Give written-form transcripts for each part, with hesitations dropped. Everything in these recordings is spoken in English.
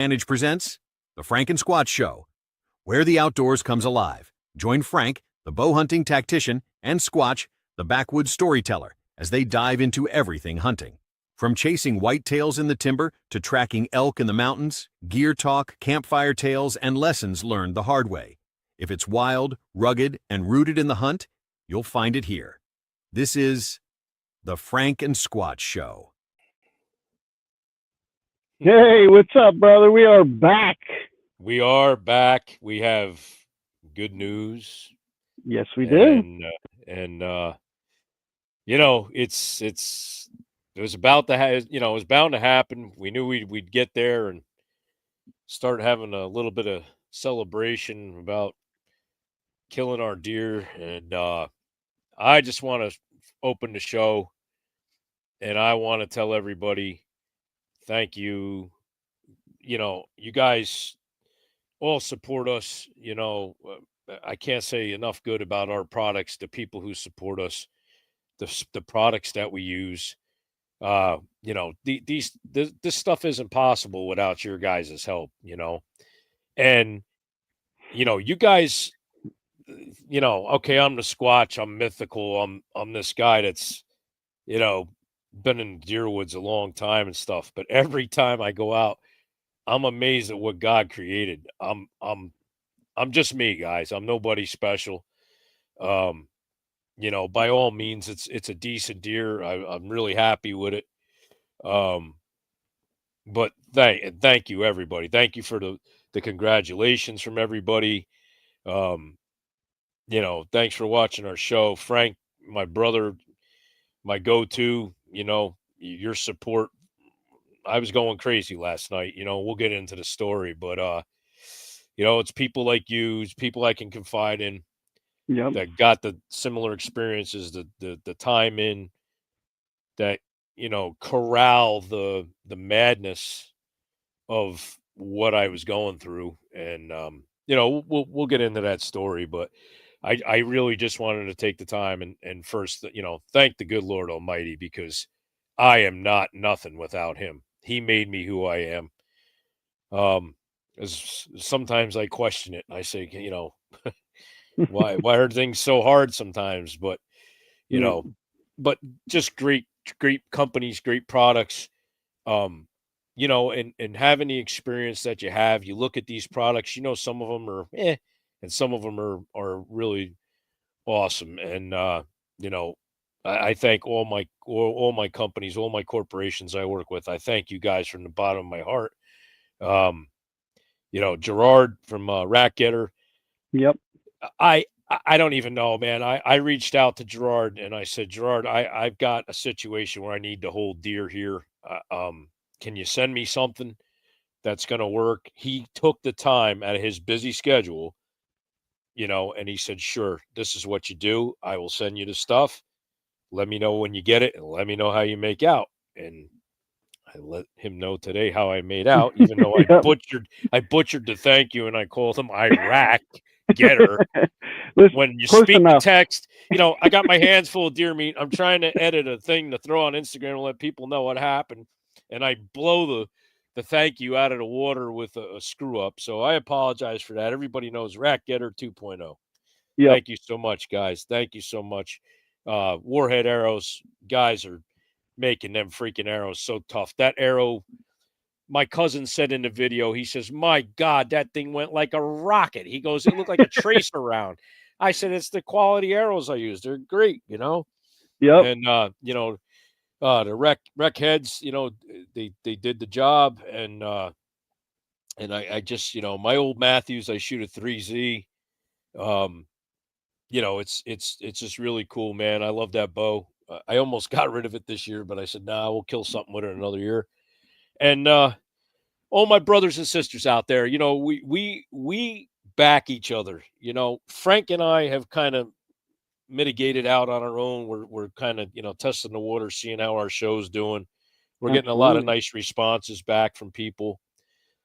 Advantage presents the Frank Squatch Show, where the outdoors comes alive. Join Frank, the bow hunting tactician, and Squatch, the backwoods storyteller, as they dive into everything hunting. From chasing whitetails in the timber to tracking elk in the mountains, gear talk, campfire tales, and lessons learned the hard way. If it's wild, rugged, and rooted in the hunt, you'll find it here. This is the Frank and Squatch Show. Hey, what's up, brother? We are back. We are back. We have good news. Yes, we do. And you know, it was about to it was bound to happen. We knew we'd get there and start having a little bit of celebration about killing our deer. And I just want to open the show, and I want to tell everybody thank you. You know, you guys all support us. You know, I can't say enough good about our products, the people who support us, the products that we use. You know, this stuff isn't possible without your guys' help, you know. And, you know, you guys, you know, okay, I'm the Squatch, I'm mythical, I'm this guy that's, you know, been in deer woods a long time and stuff. But every time I go out, I'm amazed at what God created. I'm just me, guys. I'm nobody special. You know, by all means, it's a decent deer. I'm really happy with it. But thank you, everybody. Thank you for the congratulations from everybody. You know, thanks for watching our show. Frank, my brother, my go-to, you know, your support. I was going crazy last night. You know, we'll get into the story, but you know, it's people like you, it's people I can confide in. Yep. That got the similar experiences, the time in that, you know, corral the madness of what I was going through. And you know, we'll get into that story, but I really just wanted to take the time and first, you know, thank the good Lord Almighty, because I am not nothing without him. He made me who I am. As sometimes I question it and I say, you know, why are things so hard sometimes? But you know, but just great companies, great products. You know, and having the experience that you have, you look at these products, you know, some of them are and some of them are really awesome. And you know, I thank all my companies, all my corporations I work with. I thank you guys from the bottom of my heart. You know, Gerard from Rat Getter. Yep. I don't even know, man. I reached out to Gerard and I said, Gerard, I've got a situation where I need to hold deer here. Can you send me something that's going to work? He took the time out of his busy schedule, you know, and he said, sure, this is what you do. I will send you the stuff. Let me know when you get it and let me know how you make out. And I let him know today how I made out, even though I butchered the thank you and I called him Iraq Getter. When you speak the text, you know, I got my hands full of deer meat. I'm trying to edit a thing to throw on Instagram and let people know what happened. And I blow the thank you out of the water with a screw up. So I apologize for that. Everybody knows Rat Getter 2.0. Yep. Thank you so much, guys. Thank you so much. Warhead arrows, guys are making them freaking arrows so tough. That arrow, my cousin said in the video, he says, my God, that thing went like a rocket. He goes, it looked like a tracer round. I said, it's the quality arrows I use. They're great, you know? Yep. And, you know, the rec heads, you know, they did the job. And I just, you know, my old Matthews, I shoot a 3Z. You know, it's just really cool, man. I love that bow. I almost got rid of it this year, but I said, nah, we'll kill something with it another year. And all my brothers and sisters out there, you know, we back each other. You know, Frank and I have kind of mitigated out on our own. We're kind of, you know, testing the water, seeing how our show's doing. We're getting a lot of nice responses back from people.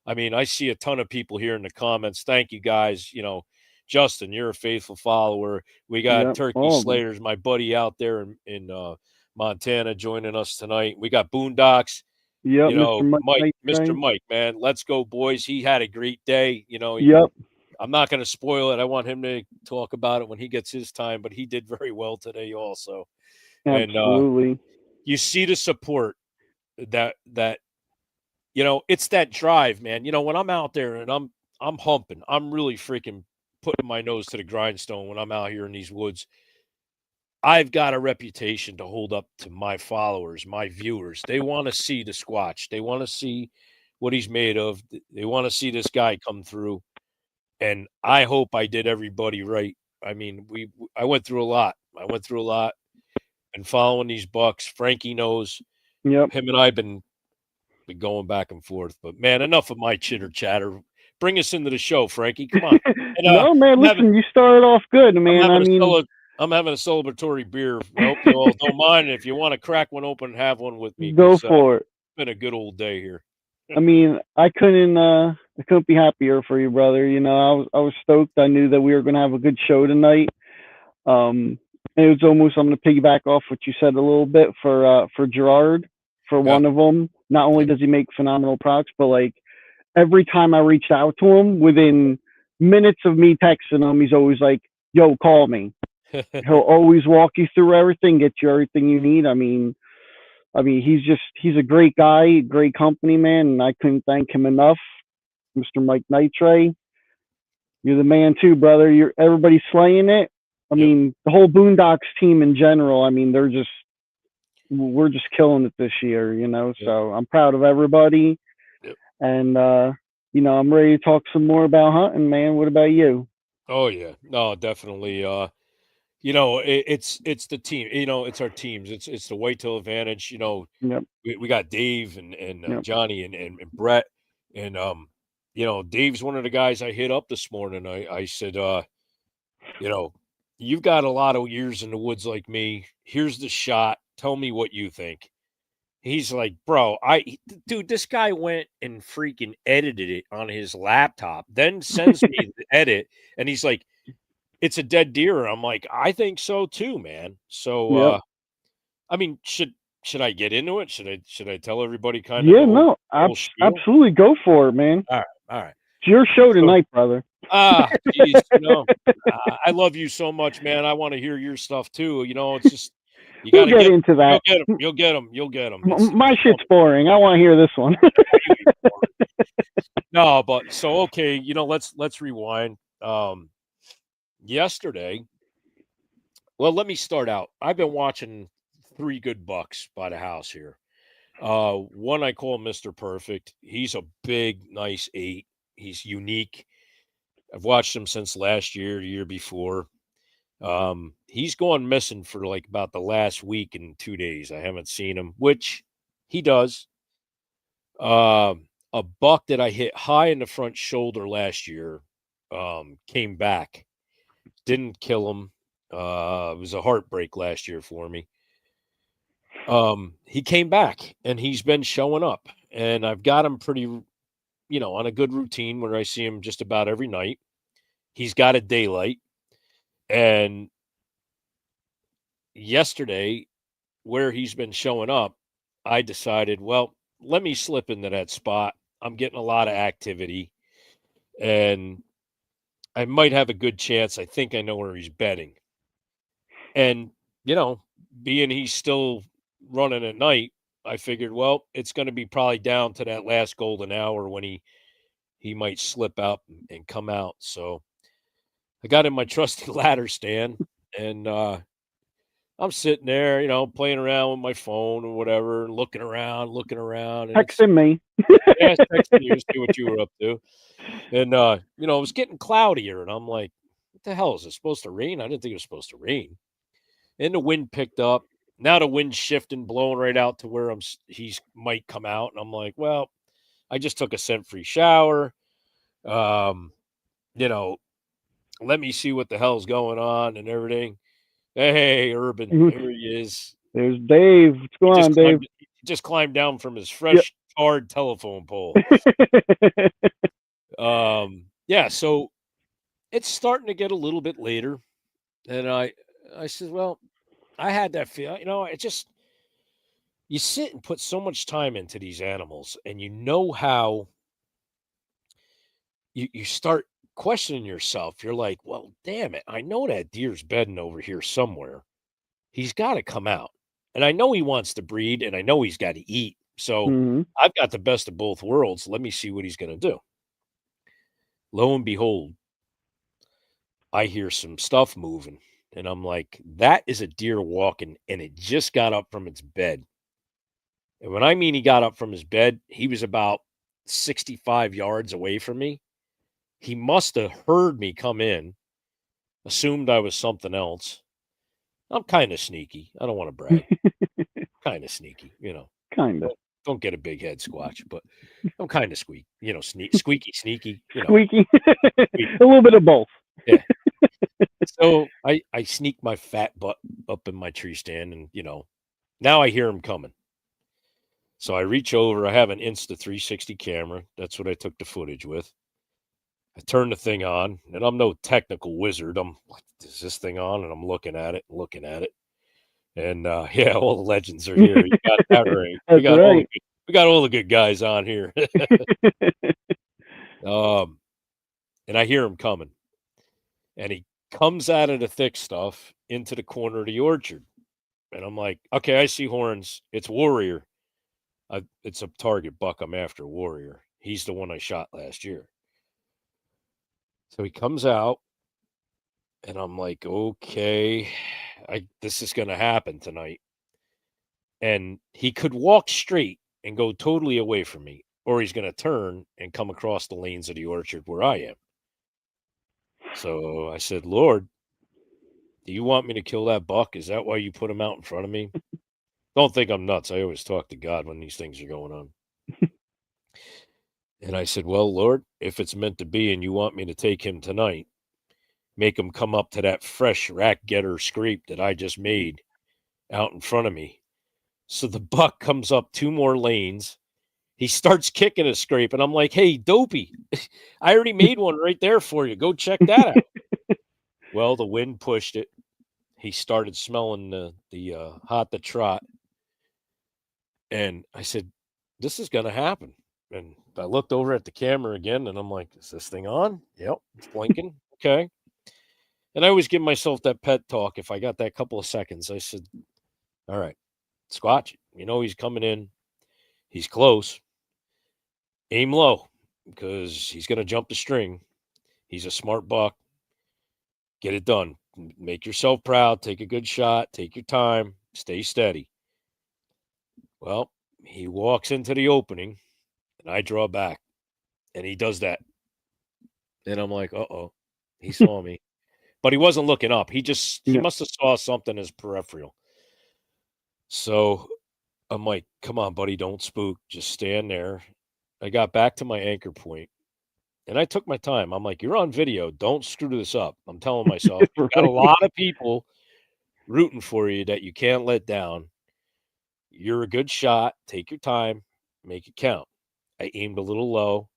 I mean, I see a ton of people here in the comments. Thank you, guys. You know, Justin, you're a faithful follower. We got Turkey Slayers, my buddy out there in Montana, joining us tonight. We got Boondocks. Yep, You know, Mike Mr. train. Mike, man, let's go, boys. He had a great day. You know, Yep, I'm not going to spoil it. I want him to talk about it when he gets his time, but he did very well today also. And absolutely. you see the support that you know, it's that drive, man. You know, when I'm out there and I'm humping, I'm really freaking putting my nose to the grindstone when I'm out here in these woods. I've got a reputation to hold up to my followers, my viewers. They want to see the Squatch. They want to see what he's made of. They want to see this guy come through. And I hope I did everybody right. I mean, I went through a lot. I went through a lot and following these bucks. Frankie knows Yep. him and I've been going back and forth. But man, enough of my chitter chatter. Bring us into the show, Frankie. Come on. And No, man, I'm having listen, you started off good, I'm man. I having a mean, I'm having a celebratory beer. I hope you all don't mind. If you want to crack one open, have one with me go because for it. it's been a good old day here. I mean, I couldn't be happier for you, brother. You know, I was stoked. I knew that we were going to have a good show tonight. And it was almost, I'm going to piggyback off what you said a little bit for Gerard, for Yeah. one of them. Not only Yeah. does he make phenomenal products, but like every time I reached out to him, within minutes of me texting him, he's always like, "Yo, call me." He'll always walk you through everything, get you everything you need. He's a great guy, great company, man, and I couldn't thank him enough. Mr. Mike Nitre, you're the man too, brother. You're everybody's slaying it. I Yep. mean, the whole Boondocks team in general. I mean, we're just killing it this year, you know. Yep. So I'm proud of everybody, Yep. and you know, I'm ready to talk some more about hunting, man. What about you? Oh yeah. No, definitely. You know, it's the team. You know, it's our teams. It's the Whitetail Advantage. You know, Yep, we got Dave and yep. Johnny and Brett and you know, Dave's one of the guys I hit up this morning. I said, you know, you've got a lot of years in the woods like me. Here's the shot. Tell me what you think. He's like, bro, dude, this guy went and freaking edited it on his laptop, then sends me the edit, and he's like, it's a dead deer. I'm like, I think so too, man. So Yep. I mean, should I get into it? Should I tell everybody kind of Yeah, no, the whole spiel? absolutely go for it, man. All right, all right. It's your show So tonight, brother. geez, you know, I love you so much, man. I want to hear your stuff too. You know, it's just you got We'll to get get into you'll that. get them, you'll get them, you'll get them. It's My fun. shit's boring. I want to hear this one. No, but so okay, you know, let's rewind. Yesterday, well, let me start out. I've been watching three good bucks by the house here. One I call Mr. Perfect. He's a big, nice 8. He's unique. I've watched him since last year, the year before. He's gone missing for like about the last week and 2 days. I haven't seen him, which he does. A buck that I hit high in the front shoulder last year, came back. Didn't kill him. It was a heartbreak last year for me. He came back and he's been showing up, and I've got him pretty, you know, on a good routine where I see him just about every night. He's got a daylight, and yesterday, where he's been showing up, I decided, well, let me slip into that spot. I'm getting a lot of activity, and I might have a good chance. I think I know where he's bedding. And, you know, being he's still running at night, I figured, well, it's going to be probably down to that last golden hour when he might slip out and come out. So I got in my trusty ladder stand, and I'm sitting there, you know, playing around with my phone or whatever, looking around, and it's Texting me. yeah, texting you to see what you were up to. And you know, it was getting cloudier, and I'm like, what the hell is it supposed to rain? I didn't think it was supposed to rain. And the wind picked up. Now the wind's shifting, blowing right out to where he's might come out, and I'm like, well, I just took a scent-free shower. Um, you know, let me see what the hell's going on and everything. Hey, Urban, here he is. There's Dave. What's He going on, Dave? just climbed down from his Yep. fresh tarred telephone pole. Yeah, so it's starting to get a little bit later, and I said, well, I had that feel, you know, it just you sit and put so much time into these animals, and you know how you start questioning yourself. You're like, well, damn it. I know that deer's bedding over here somewhere. He's got to come out. And I know he wants to breed, and I know he's got to eat. So Hmm. I've got the best of both worlds. Let me see what he's going to do. Lo and behold, I hear some stuff moving. And I'm like, that is a deer walking, and it just got up from its bed. And when I mean he got up from his bed, he was about 65 yards away from me. He must have heard me come in, assumed I was something else. I'm kind of sneaky. I don't want to brag. Kind of sneaky, Kind of Don't get a big head, Squatch, but I'm kind of squeaky, sneaky, squeaky. squeaky. A little bit of both. Yeah. So I sneak my fat butt up in my tree stand, and now I hear him coming. So I reach over. I have an Insta360 camera. That's what I took the footage with. I turn the thing on, and I'm no technical wizard. I'm like, is this thing on? And I'm looking at it, and yeah, all the legends are here. You got that right. That's right. We got all the good guys on here. And I hear him coming, and he comes out of the thick stuff into the corner of the orchard, and I'm like, okay, I see horns. It's Warrior. It's a target buck. I'm after, Warrior. He's the one I shot last year. So he comes out, and I'm like, okay, this is going to happen tonight. And he could walk straight and go totally away from me, or he's going to turn and come across the lanes of the orchard where I am. So I said, Lord, do you want me to kill that buck? Is that why you put him out in front of me? Don't think I'm nuts. I always talk to God when these things are going on. And I said, well, Lord, if it's meant to be and you want me to take him tonight, make him come up to that fresh rack getter scrape that I just made out in front of me. So the buck comes up 2 more lanes. He starts kicking a scrape, and I'm like, hey, dopey, I already made one right there for you. Go check that out. Well, the wind pushed it. He started smelling the hot the trot. And I said, this is going to happen. And I looked over at the camera again, and I'm like, is this thing on? Yep, it's blinking. Okay. And I always give myself that pet talk. If I got that couple of seconds, I said, all right, Squatch, he's coming in. He's close. Aim low, because he's going to jump the string. He's a smart buck. Get it done. Make yourself proud. Take a good shot. Take your time. Stay steady. Well, he walks into the opening, and I draw back, and he does that. And I'm like, uh-oh, he saw me. But he wasn't looking up. He must have saw something as peripheral. So I'm like, come on, buddy, don't spook. Just stand there. I got back to my anchor point, and I took my time. I'm like, you're on video. Don't screw this up. I'm telling myself, you've got a lot of people rooting for you that you can't let down. You're a good shot. Take your time. Make it count. I aimed a little low.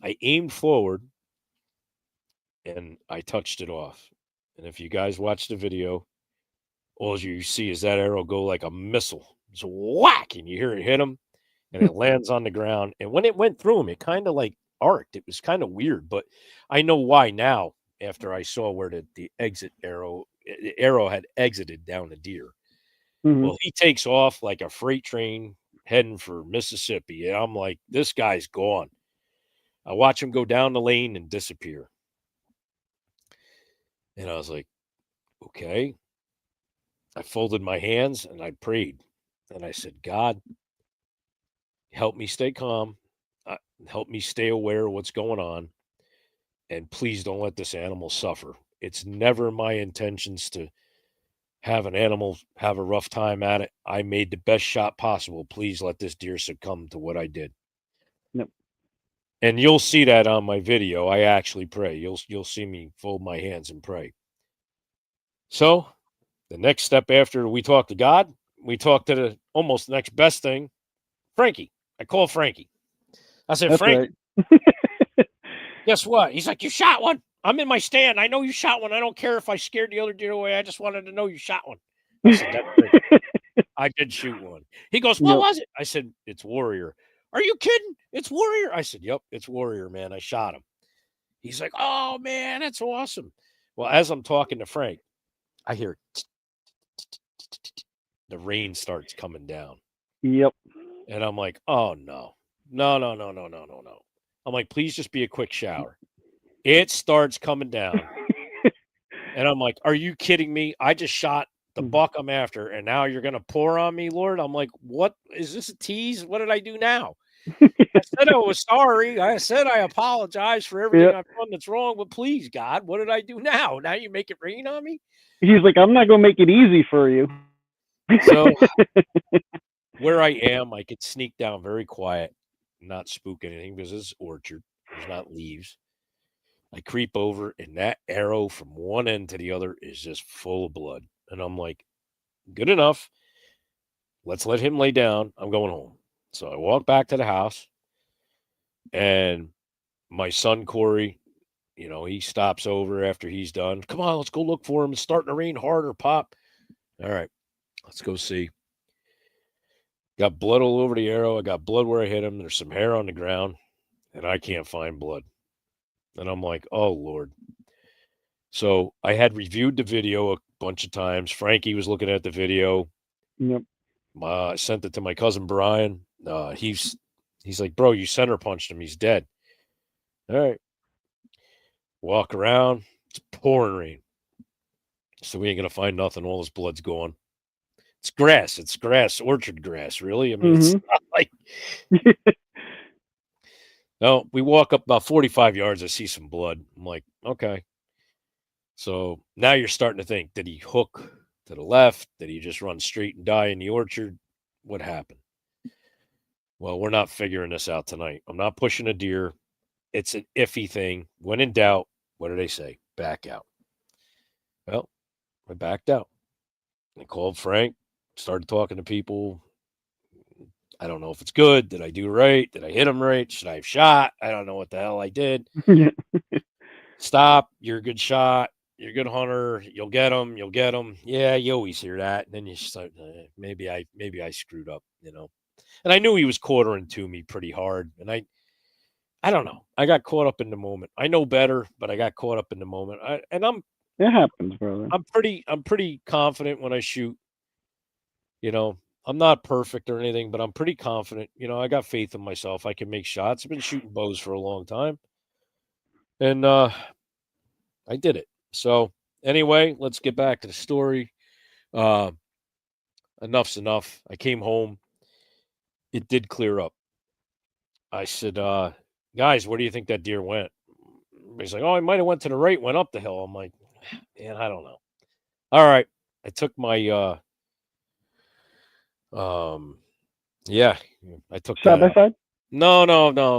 I aimed forward, and I touched it off. And if you guys watch the video, all you see is that arrow go like a missile. It's whack, and you hear it hit him, and it lands on the ground. And when it went through him, it kind of like arced. It was kind of weird, but I know why now after I saw where the arrow had exited down the deer. Mm-hmm. Well, he takes off like a freight train heading for Mississippi. And I'm like, this guy's gone. I watch him go down the lane and disappear. And I was like, okay. I folded my hands and I prayed. And I said, God, help me stay calm. Help me stay aware of what's going on. And please don't let this animal suffer. It's never my intentions to have an animal have a rough time at it. I made the best shot possible. Please let this deer succumb to what I did. Yep. And you'll see that on my video. I actually pray. You'll see me fold my hands and pray. So the next step after we talk to God, we talk to the almost next best thing, Frankie. I call Frankie. I said, That's Frank, right. guess what? He's like, you shot one. I'm in my stand. I know you shot one. I don't care if I scared the other deer away. I just wanted to know you shot one. I said, that's great. I did shoot one. He goes, what Yep. was it? I said, it's Warrior. Are you kidding? It's Warrior. I said, yep, it's Warrior, man. I shot him. He's like, oh, man, that's awesome. Well, as I'm talking to Frank, I hear the rain starts coming down. Yep. And I'm like, oh, no. No, no, no, no, no, no, no. I'm like, please just be a quick shower. It starts coming down. And I'm like, are you kidding me? I just shot the buck I'm after, and now you're going to pour on me, Lord? I'm like, what? Is this a tease? What did I do now? I said I was sorry. I said I apologize for everything I've done that's wrong, but please, God, what did I do now? Now you make it rain on me? He's like, I'm not going to make it easy for you. So where I am, I could sneak down very quiet, not spook anything because it's orchard. There's not leaves. I creep over, and that arrow from one end to the other is just full of blood. And I'm like, good enough. Let's let him lay down. I'm going home. So I walk back to the house, and my son, Corey, he stops over after he's done. Come on, let's go look for him. It's starting to rain harder, Pop. All right, let's go see. Got blood all over the arrow. I got blood where I hit him. There's some hair on the ground, and I can't find blood. And I'm like, oh, Lord. So I had reviewed the video a bunch of times. Frankie was looking at the video. Yep. I sent it to my cousin Brian. He's like, bro, you center punched him. He's dead. All right. Walk around. It's pouring rain. So we ain't going to find nothing. All this blood's gone. It's grass. It's grass, orchard grass, really. I mean, it's not like... No, we walk up about 45 yards. I see some blood. I'm like, okay. So now you're starting to think, did he hook to the left? Did he just run straight and die in the orchard? What happened? Well, we're not figuring this out tonight. I'm not pushing a deer. It's an iffy thing. When in doubt, what do they say? Back out. Well, I backed out. I called Frank, started talking to people. I don't know if it's good. Did I do right? Did I hit him right? Should I have shot? I don't know what the hell I did. Stop. You're a good shot. You're a good hunter. You'll get them. You'll get them. Yeah, you always hear that. And then you start, maybe I screwed up, And I knew he was quartering to me pretty hard. And I don't know. I got caught up in the moment. I know better, but I got caught up in the moment. It happens, brother. I'm pretty confident when I shoot. I'm not perfect or anything, but I'm pretty confident. I got faith in myself. I can make shots. I've been shooting bows for a long time. And I did it. So anyway, let's get back to the story. Enough's enough. I came home. It did clear up. I said, guys, where do you think that deer went? He's like, oh, he might have went to the right, went up the hill. I'm like, man, I don't know. All right. I took my yeah, I took side by side. No.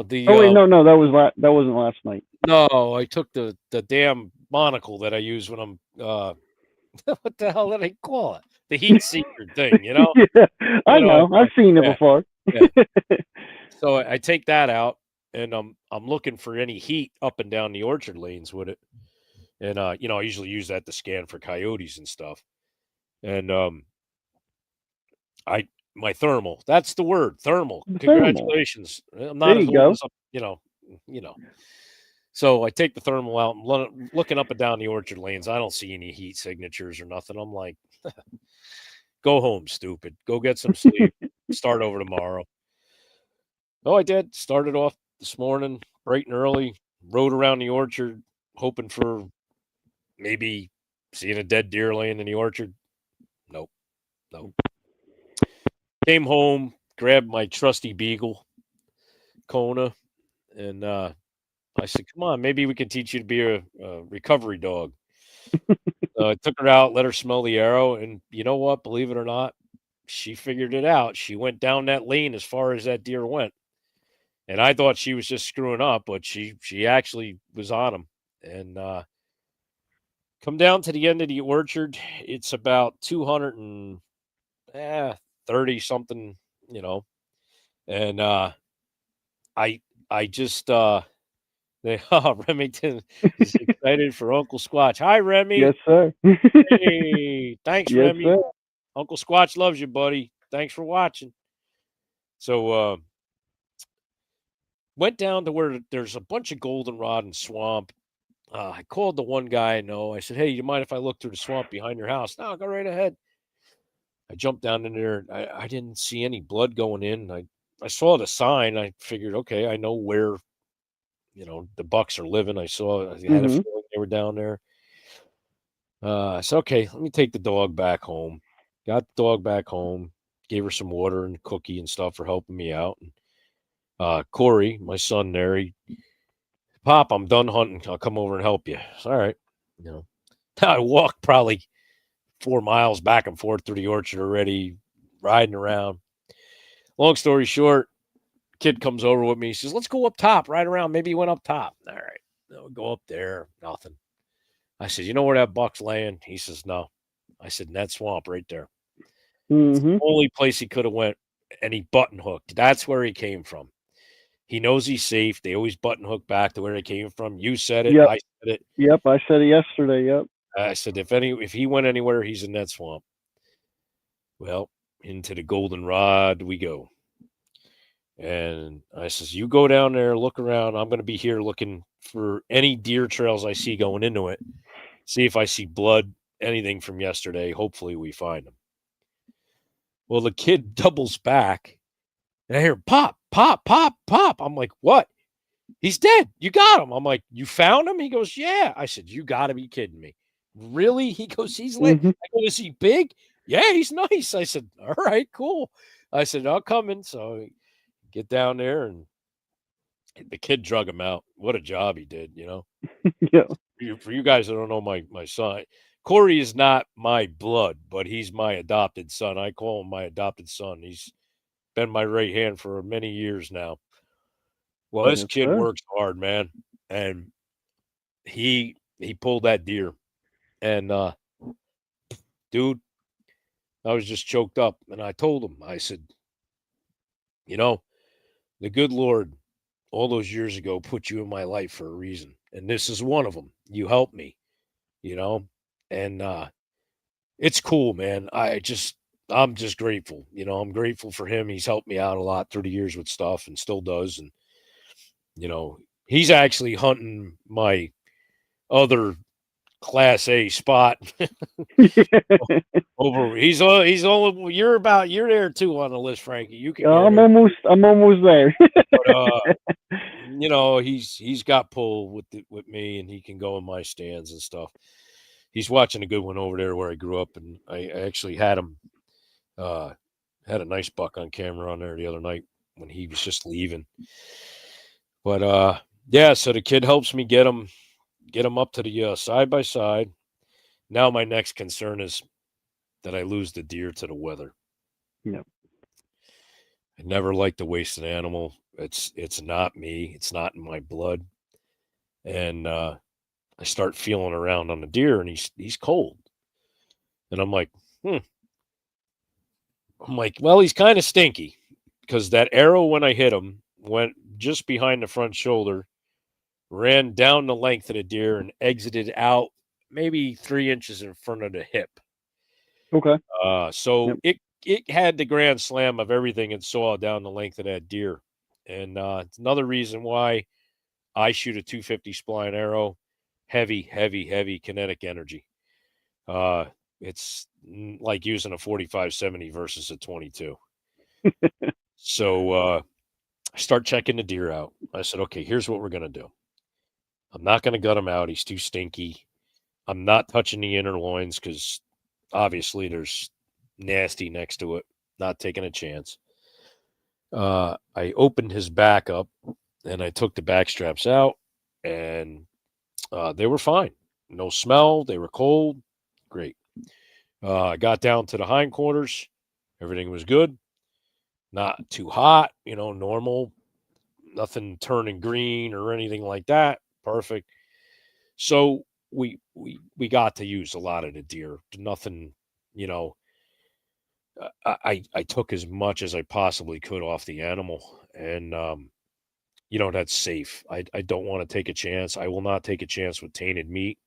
The wait, no, that wasn't last night. No, I took the damn monocle that I use when I'm what the hell did I call it? The heat seeker thing, Yeah, I know. I've seen it before. Yeah. So I take that out, and I'm looking for any heat up and down the orchard lanes with it, and I usually use that to scan for coyotes and stuff, and my thermal. That's the word, thermal. Congratulations. I'm not as old as So I take the thermal out. I'm looking up and down the orchard lanes. I don't see any heat signatures or nothing. I'm like, go home, stupid. Go get some sleep. Start over tomorrow. Oh, I did. Started off this morning, bright and early. Rode around the orchard, hoping for maybe seeing a dead deer laying in the orchard. Nope. Came home, grabbed my trusty beagle, Kona, and I said, come on, maybe we can teach you to be a recovery dog. I took her out, let her smell the arrow, and you know what? Believe it or not, she figured it out. She went down that lane as far as that deer went. And I thought she was just screwing up, but she actually was on him. And come down to the end of the orchard, it's about 230 something, and I just Remington is excited for Uncle Squatch. Hi, Remy. Yes, sir. Hey, thanks, yes, Remy. Sir. Uncle Squatch loves you, buddy. Thanks for watching. So went down to where there's a bunch of goldenrod and swamp. I called the one guy I know. I said, "Hey, you mind if I look through the swamp behind your house?" "No, go right ahead." I jumped down in there. I didn't see any blood going in. I saw the sign. I figured, okay, I know where the bucks are living. I had a Mm-hmm. feeling they were down there. I said, okay, let me take the dog back home. Got the dog back home. Gave her some water and cookie and stuff for helping me out. And Corey, my son, Pop, I'm done hunting. I'll come over and help you. It's all right. I walked probably 4 miles back and forth through the orchard already, riding around. Long story short, kid comes over with me. He says, let's go up top, ride around. Maybe he went up top. All right. No, go up there. Nothing. I said, you know where that buck's laying? He says, no. I said, in that swamp right there. Mm-hmm. Only place he could have went, and he button hooked. That's where he came from. He knows he's safe. They always button hook back to where they came from. You said it. Yep. I said it. Yep. I said it yesterday. Yep. I said, if he went anywhere, he's in that swamp. Well, into the goldenrod we go. And I says, you go down there, look around. I'm going to be here looking for any deer trails I see going into it. See if I see blood, anything from yesterday. Hopefully we find them. Well, the kid doubles back. And I hear pop, pop, pop, pop. I'm like, what? He's dead. You got him. I'm like, you found him? He goes, yeah. I said, you got to be kidding me. Really? He goes, he's lit. Mm-hmm. I go, is he big? Yeah, he's nice. I said, all right, cool. I said, I'll come in. So get down there, and the kid drug him out. What a job he did, Yeah. For you guys that don't know my son, Corey is not my blood, but he's my adopted son. I call him my adopted son. He's been my right hand for many years now. Well, this Yes, kid sir. works hard, man, and he pulled that deer, and dude, I was just choked up, and I told him, I said, the good Lord all those years ago put you in my life for a reason, and this is one of them. You helped me, and it's cool, man. I'm just grateful. I'm grateful for him. He's helped me out a lot through the years with stuff and still does. And, he's actually hunting my other Class A spot over. He's only, you're there too on the list, Frankie. You can I'm almost there. but, he's got pull with me, and he can go in my stands and stuff. He's watching a good one over there where I grew up, and I actually had him had a nice buck on camera on there the other night when he was just leaving. But yeah, so the kid helps me get him up to the side by side. Now my next concern is that I lose the deer to the weather. Yep. I never like to waste an animal. It's not me. It's not in my blood. And I start feeling around on the deer, and he's cold. And I'm like, well, he's kind of stinky, because that arrow, when I hit him, went just behind the front shoulder, ran down the length of the deer, and exited out maybe 3 inches in front of the hip. Okay. So yep. It had the grand slam of everything it saw down the length of that deer. And it's another reason why I shoot a 250 spline arrow, heavy kinetic energy. It's like using a 45-70 versus a 22. So I start checking the deer out. I said, okay, here's what we're going to do. I'm not going to gut him out. He's too stinky. I'm not touching the inner loins because obviously there's nasty next to it. Not taking a chance. I opened his back up, and I took the back straps out, and they were fine. No smell. They were cold. Great. I got down to the hindquarters. Everything was good. Not too hot, normal. Nothing turning green or anything like that. Perfect. So we got to use a lot of the deer. Nothing, I took as much as I possibly could off the animal, and that's safe. I don't want to take a chance. I will not take a chance with tainted meat.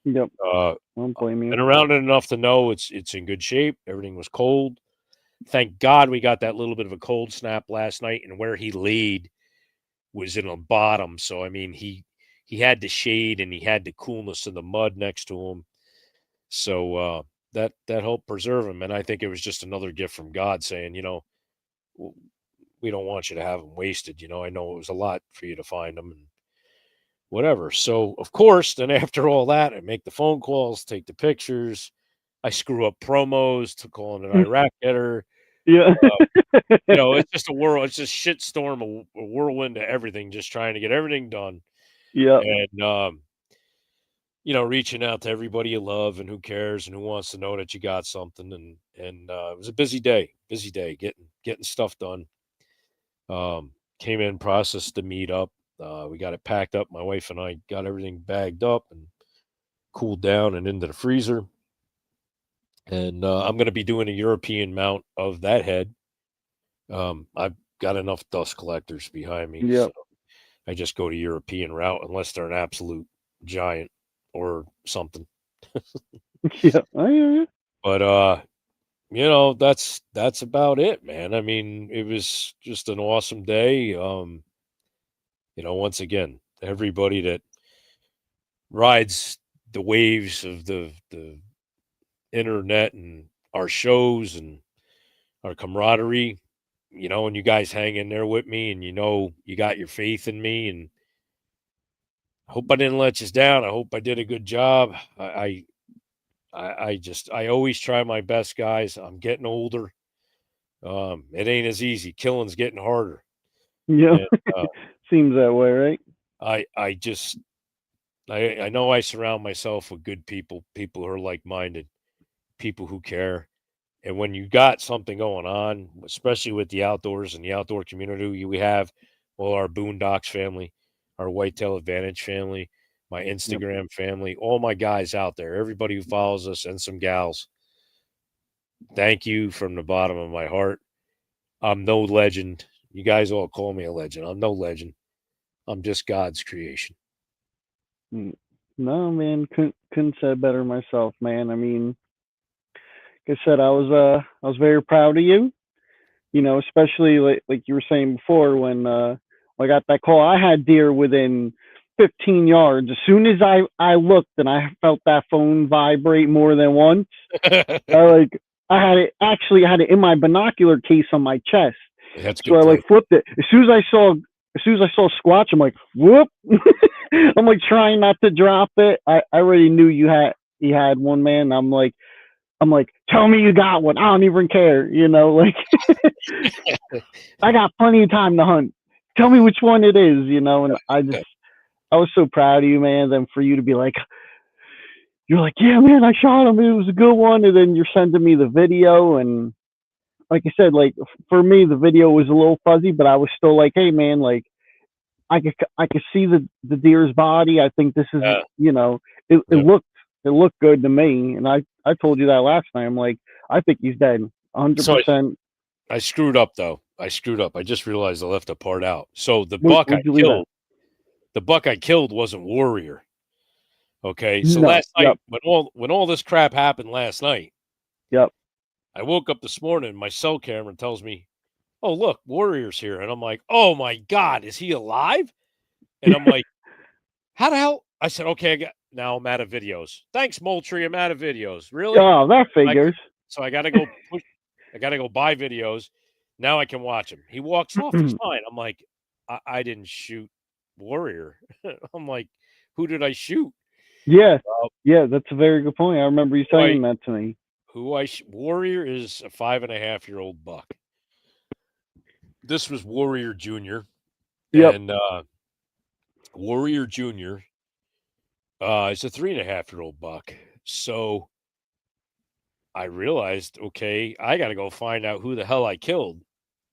Yep. I don't blame you. Been around it enough to know it's in good shape. Everything was cold. Thank God we got that little bit of a cold snap last night, and where he laid was in the bottom. So I mean, he had the shade and he had the coolness of the mud next to him. So that helped preserve him, and I think it was just another gift from God saying, we don't want you to have them wasted. I know it was a lot for you to find them and whatever. So of course, then after all that, I make the phone calls, take the pictures. I screw up promos to calling an Iraq getter. Yeah. It's just it's just shitstorm, a whirlwind of everything, just trying to get everything done. Yeah. And, reaching out to everybody you love and who cares and who wants to know that you got something. And it was a busy day, getting stuff done. Came in, processed the meat up. We got it packed up. My wife and I got everything bagged up and cooled down and into the freezer. And I'm going to be doing a European mount of that head. I've got enough dust collectors behind me. Yep. So I just go to European route unless they're an absolute giant or something. Yeah. I hear you. But that's about it, man. I mean, it was just an awesome day. Once again, everybody that rides the waves of the internet and our shows and our camaraderie, and you guys hang in there with me, and you got your faith in me, and I hope I didn't let you down. I hope I did a good job. I always try my best, guys. I'm getting older. It ain't as easy. Killing's getting harder. Yeah. And, seems that way, right? I know I surround myself with good people who are like-minded, people who care. And when you got something going on, especially with the outdoors and the outdoor community we have, well, our Boondocks family, our Whitetail Advantage family, my Instagram family, all my guys out there, everybody who follows us and some gals, thank you from the bottom of my heart. I'm no legend. You guys all call me a legend. I'm no legend. I'm just God's creation. No, man, couldn't say it better myself, man. I mean, like I said, I was very proud of you. Especially like you were saying before when I got that call. I had deer within 15 yards. As soon as I looked and I felt that phone vibrate more than once, I had it in my binocular case on my chest. That's so good. I flipped it. As soon as I saw Squatch, I'm like, whoop. I'm like trying not to drop it. I already knew you had one, man. I'm like, tell me you got one. I don't even care. I got plenty of time to hunt. Tell me which one it is, and I was so proud of you, man. Then for you to be like, you're like, yeah, man, I shot him. It was a good one. And then you're sending me the video. And like I said, like for me, the video was a little fuzzy, but I was still like, hey, man, like I could see the deer's body. I think this is, it looked good to me. And I told you that last night. I'm like, I think he's dead. 100%. I screwed up though. I just realized I left a part out. So the buck I killed wasn't Warrior. Okay. So last night, when all this crap happened last night, I woke up this morning, my cell camera tells me, oh, look, Warrior's here. And I'm like, oh my God, is he alive? And I'm like, how the hell? I said, okay, now I'm out of videos. Thanks, Moultrie. I'm out of videos. Really? Oh, that figures. So I got to go I got to go buy videos. Now I can watch him. He walks off. He's fine. I'm like, I didn't shoot Warrior. I'm like, who did I shoot? Yeah. Yeah, that's a very good point. I remember you saying that to me. Warrior is a 5.5-year-old buck. This was Warrior Jr. And Warrior Jr. Is a 3.5-year-old buck. So I realized, okay, I got to go find out who the hell I killed.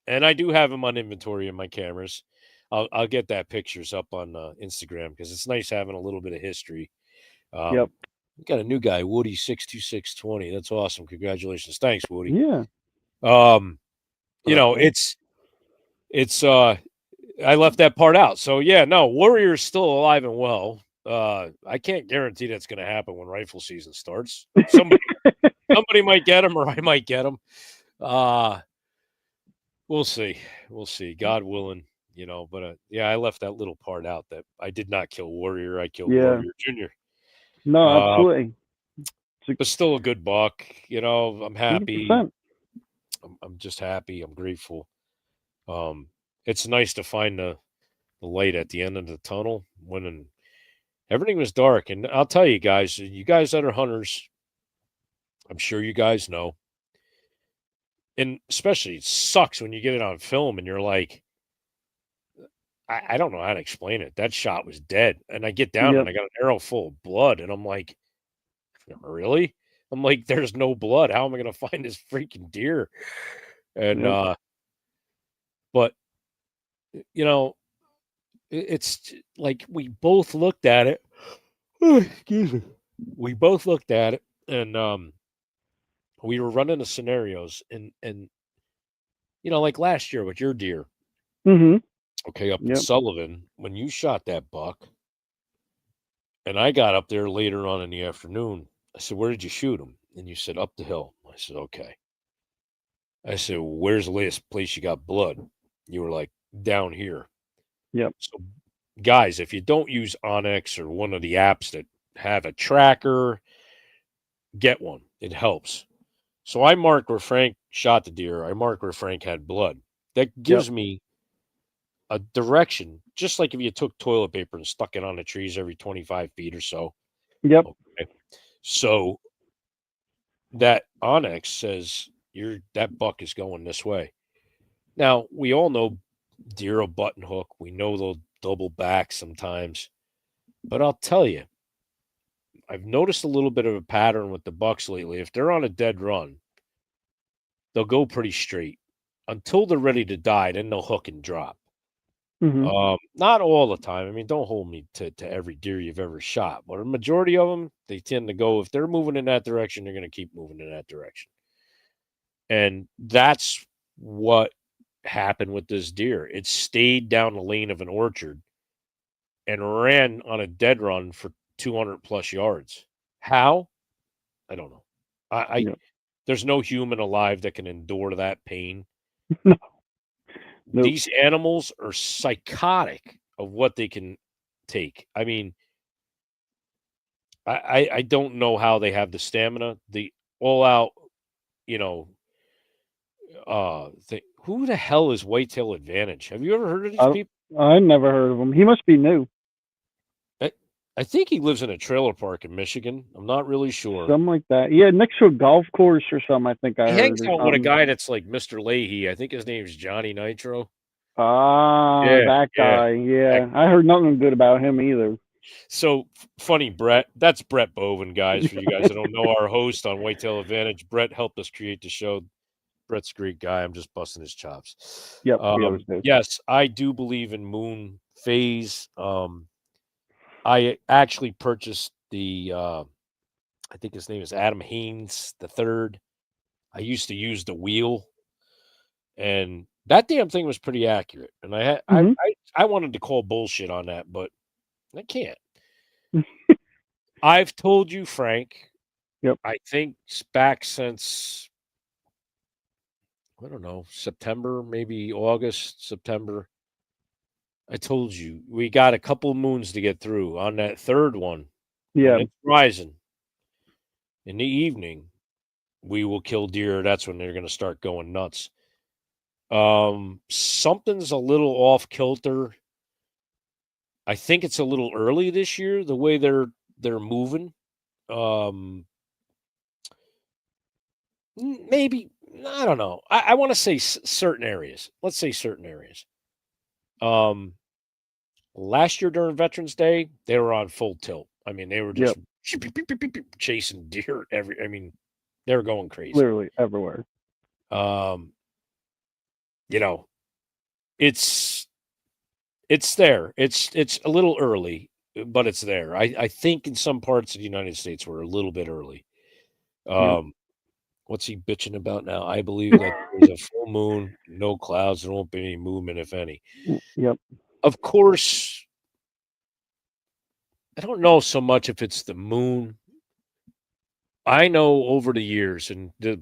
And I do have him on inventory in my cameras. I'll get that pictures up on Instagram because it's nice having a little bit of history. We got a new guy, Woody 62620. That's awesome. Congratulations. Thanks, Woody. Yeah. It's I left that part out. So yeah, no, Warrior's still alive and well. I can't guarantee that's going to happen when rifle season starts. Somebody might get them, or I might get them. We'll see. We'll see. God willing, But yeah, I left that little part out that I did not kill Warrior. I killed Yeah. Warrior Junior. No, absolutely. But still a good buck. I'm happy. 100%. I'm just happy. I'm grateful. It's nice to find the light at the end of the tunnel when everything was dark. And I'll tell you guys that are hunters, I'm sure you guys know. And especially it sucks when you get it on film and you're like, I don't know how to explain it. That shot was dead. And I get down and I got an arrow full of blood. And I'm like, really? I'm like, there's no blood. How am I going to find this freaking deer? And, but, it's like we both looked at it. Oh, excuse me. We both looked at it and, we were running the scenarios and, like last year with your deer. Mm-hmm. Okay, up in Sullivan, when you shot that buck, and I got up there later on in the afternoon, I said, "Where did you shoot him?" And you said, "Up the hill." I said, "Okay." I said, "Where's the latest place you got blood?" You were like, "Down here." Yep. So, guys, if you don't use Onyx or one of the apps that have a tracker, get one. It helps. So I marked where Frank shot the deer. I marked where Frank had blood. That gives me a direction, just like if you took toilet paper and stuck it on the trees every 25 feet or so. Yep. Okay. So that Onyx says that buck is going this way. Now, we all know deer will button hook. We know they'll double back sometimes. But I'll tell you, I've noticed a little bit of a pattern with the bucks lately. If they're on a dead run, they'll go pretty straight until they're ready to die. Then they'll hook and drop. Mm-hmm. Not all the time. I mean, don't hold me to every deer you've ever shot, but a majority of them, they tend to go, if they're moving in that direction, they're going to keep moving in that direction. And that's what happened with this deer. It stayed down the lane of an orchard and ran on a dead run for 200 plus yards. How? I don't know. There's no human alive that can endure that pain. No. Nope. These animals are psychotic of what they can take. I mean, I don't know how they have the stamina, the all out, who the hell is Whitetail Advantage? Have you ever heard of these people? I never heard of him. He must be new. I think he lives in a trailer park in Michigan. I'm not really sure. Something like that. Yeah, next to a golf course or something, I think I heard. He hangs out with a guy that's like Mr. Leahy. I think his name's Johnny Nitro. That guy. Yeah. I heard nothing good about him either. So funny, Brett. That's Brett Boven, guys. For you guys that don't know, our host on Whitetail Advantage, Brett helped us create the show. Brett's a great guy. I'm just busting his chops. Yep. Yes, I do believe in moon phase. I actually purchased the, I think his name is Adam Haynes III. I used to use the wheel, and that damn thing was pretty accurate. And I wanted to call bullshit on that, but I can't. I've told you, Frank. Yep. I think back since, I don't know, September, maybe August, September. I told you we got a couple moons to get through. On that third one, when it's rising in the evening, we will kill deer. That's when they're going to start going nuts. Something's a little off kilter. I think it's a little early this year, the way they're moving. Maybe, I don't know. I want to say certain areas. Let's say certain areas. Last year during Veterans Day, they were on full tilt. I mean, they were just chasing deer they were going crazy. Literally everywhere. It's there. It's a little early, but it's there. I think in some parts of the United States we're a little bit early. What's he bitching about now? I believe that there's a full moon, no clouds, there won't be any movement, if any. Yep. Of course, I don't know so much if it's the moon. I know over the years, and the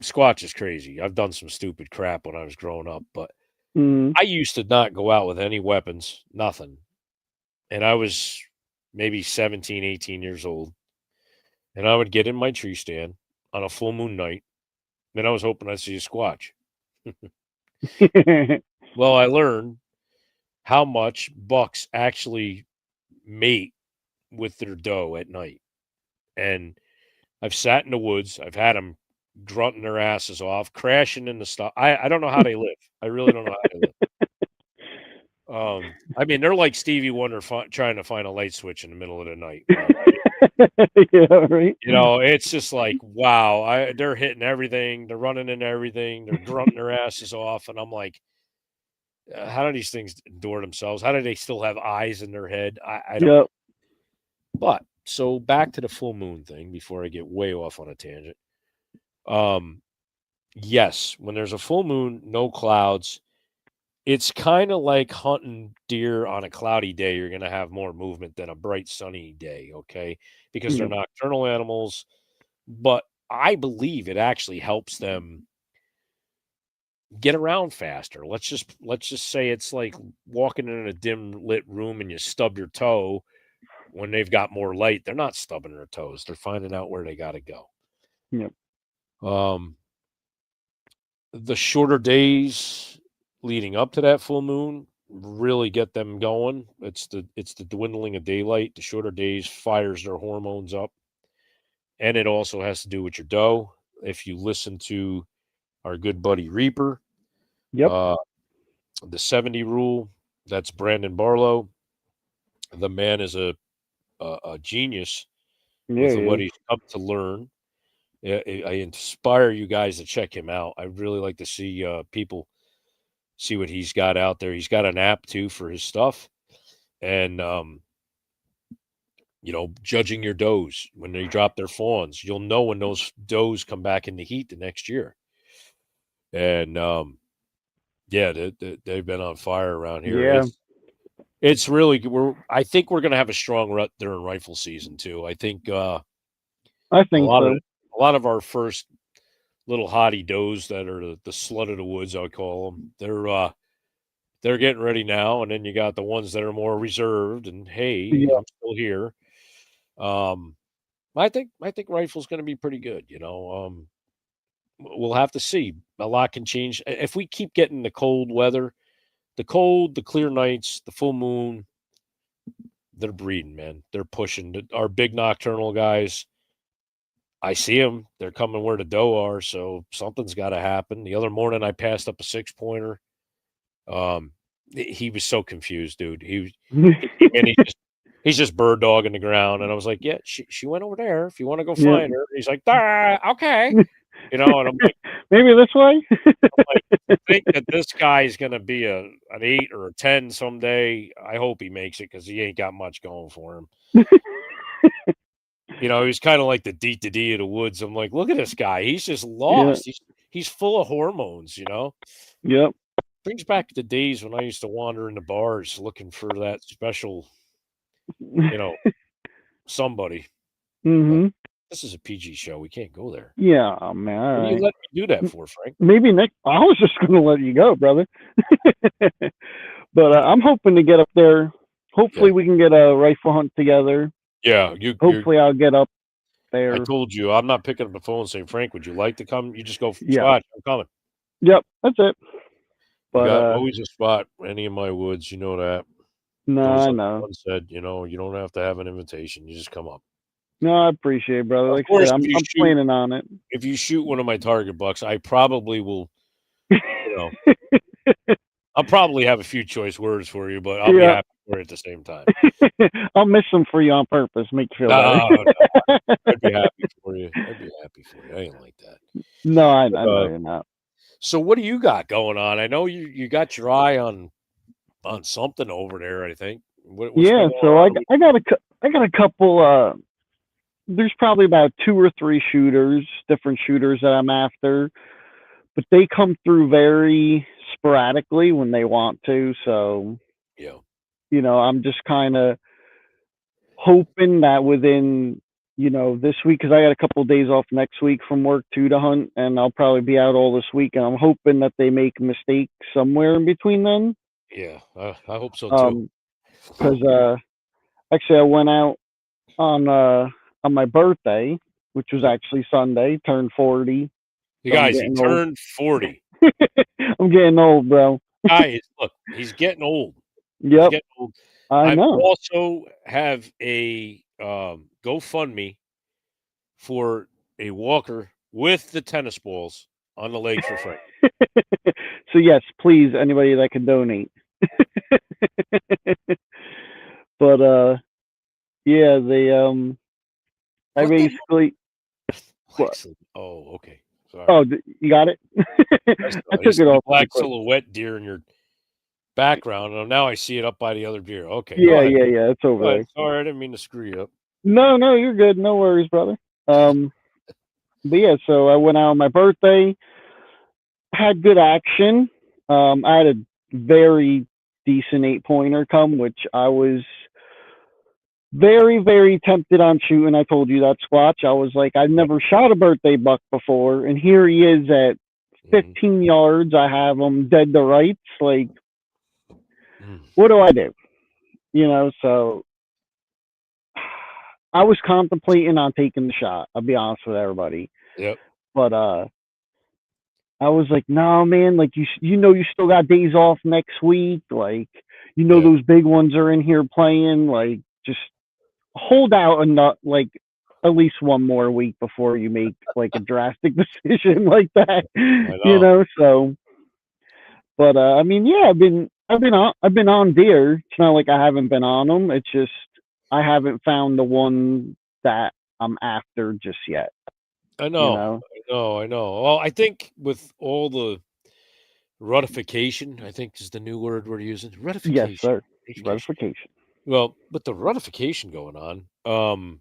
Squatch is crazy. I've done some stupid crap when I was growing up, but Mm. I used to not go out with any weapons, nothing. And I was maybe 17, 18 years old. And I would get in my tree stand on a full moon night. And I was hoping I'd see a Squatch. Well, I learned how much bucks actually mate with their doe at night. And I've sat in the woods. I've had them grunting their asses off, crashing in the stuff. I don't know how they live. I really don't know how they live. I mean, they're like Stevie Wonder trying to find a light switch in the middle of the night, bro. Yeah, right. You know, it's just like, wow, they're hitting everything, they're running into everything, they're grunting their asses off, and I'm like, how do these things endure themselves? How do they still have eyes in their head? I don't Yep. know. But so back to the full moon thing before I get way off on a tangent. Yes, when there's a full moon, no clouds, it's kind of like hunting deer on a cloudy day. You're going to have more movement than a bright sunny day, okay? Because they're Yep. nocturnal animals, but I believe it actually helps them get around faster. Let's just say it's like walking in a dim lit room and you stub your toe when they've got more light. They're not stubbing their toes. They're finding out where they got to go. Yep. Um the shorter days leading up to that full moon really get them going. It's the dwindling of daylight. The shorter days fires their hormones up, and it also has to do with your doe. If you listen to our good buddy Reaper, Yep. uh, the 70 rule, that's Brandon Barlow. The man is a genius Yeah, with he what is. he's come to learn. I inspire you guys to check him out. I really like to see people see what he's got out there. He's got an app too for his stuff, and judging your does when they drop their fawns, you'll know when those does come back in the heat the next year. And yeah, they've been on fire around here. Yeah, It's really I think we're going to have a strong rut during rifle season too. I think I a think lot of so. a lot of our first little hottie does that are the slut of the woods, I call them. They're getting ready now, and then you got the ones that are more reserved. And hey, Yeah, I'm still here. Um, I think rifle's going to be pretty good. We'll have to see. A lot can change if we keep getting the cold weather, the clear nights, the full moon. They're breeding, man. They're pushing. Our big nocturnal guys, I see them. They're coming where the doe are, so something's got to happen. The other morning, I passed up a 6-pointer. He was so confused, dude. He came in, he's just bird dogging the ground, and I was like, "Yeah, she went over there. If you want to go yeah. find her." He's like, "Okay," and I'm like, Maybe this way. to think that this guy is going to be an 8 or a 10 someday. I hope he makes it because he ain't got much going for him. He's kind of like the D to D of the woods. I'm like, look at this guy. He's just Yeah. lost. He's full of hormones. Yep. Brings back the days when I used to wander in the bars looking for that special, you know, somebody. But Mhm. this is a PG show. We can't go there. Yeah, man. All What are you right. letting me do that for, Frank? Maybe next. I was just gonna let you go, brother. But I'm hoping to get up there. Yeah. Hopefully, we can get a rifle hunt together. Yeah. You're Hopefully, I'll get up I there. told you I'm not picking up the phone and saying, Frank, would you like to come? You just go, Yeah. Scott, I'm coming. Yep. That's it. You But got always a spot, any of my woods, you know that. no, Goes I like know. one said, you don't have to have an invitation. You just come up. No, I appreciate it, brother. Of Like I said, course, I'm planning on it. if you shoot one of my target bucks, I probably will, you know, I'll probably have a few choice words for you, but I'll be Yeah. happy for it at the same time. I'll miss them for you on purpose. Make you feel No, better. I'd be happy for you. I'd be happy for you. I ain't like that. No, I But, know you're not. so what do you got going on? I know you got your eye on something over there. I think. What's been Yeah. going So on? I got a couple. There's probably about 2 or 3 different shooters that I'm after, but they come through very sporadically when they want to. So Yeah. I'm just kind of hoping that within, this week, because I got a couple of days off next week from work too to hunt, and I'll probably be out all this week. And I'm hoping that they make a mistake somewhere in between then. Yeah, I hope so too. Because actually I went out on my birthday, which was actually Sunday, turned 40. You So I'm guys, he getting old. turned 40. I'm getting old, bro. Guys, look, he's getting old. He's Yep, getting old. I I know. also have a GoFundMe for a walker with the tennis balls on the legs for Frank. So yes, please, anybody that can donate. But yeah, I What the basically. black What? Oh, okay. Sorry. Oh, you got it. I saw I it. You took see it the off pretty black quick. silhouette deer in your background. And now I see it up by the other deer. Okay, go Yeah, ahead. yeah, it's over Go there. ahead. Sorry, I didn't mean to screw you up. No, you're good. No worries, brother. But yeah, so I went out on my birthday, had good action. I had a very decent 8-pointer come, which I was very, very tempted on shooting. I told you that, Squatch. I was like, I've never shot a birthday buck before, and here he is at 15 yards. I have him dead to rights. Like, what do I do? So I was contemplating on taking the shot. I'll be honest with everybody. Yep. But I was like, no, man, like you still got days off next week. Like, Yeah. those big ones are in here playing. Like, just hold out enough, like at least one more week before you make like a drastic decision like that. I know. So, but I mean, yeah, I've been on deer. It's not like I haven't been on them. It's just I haven't found the one that I'm after just yet. I know. I know. Well, I think with all the rutification, I think is the new word we're using. Yes, Rutification. sir. Rutification. Ratification. Well, with the rutification going on,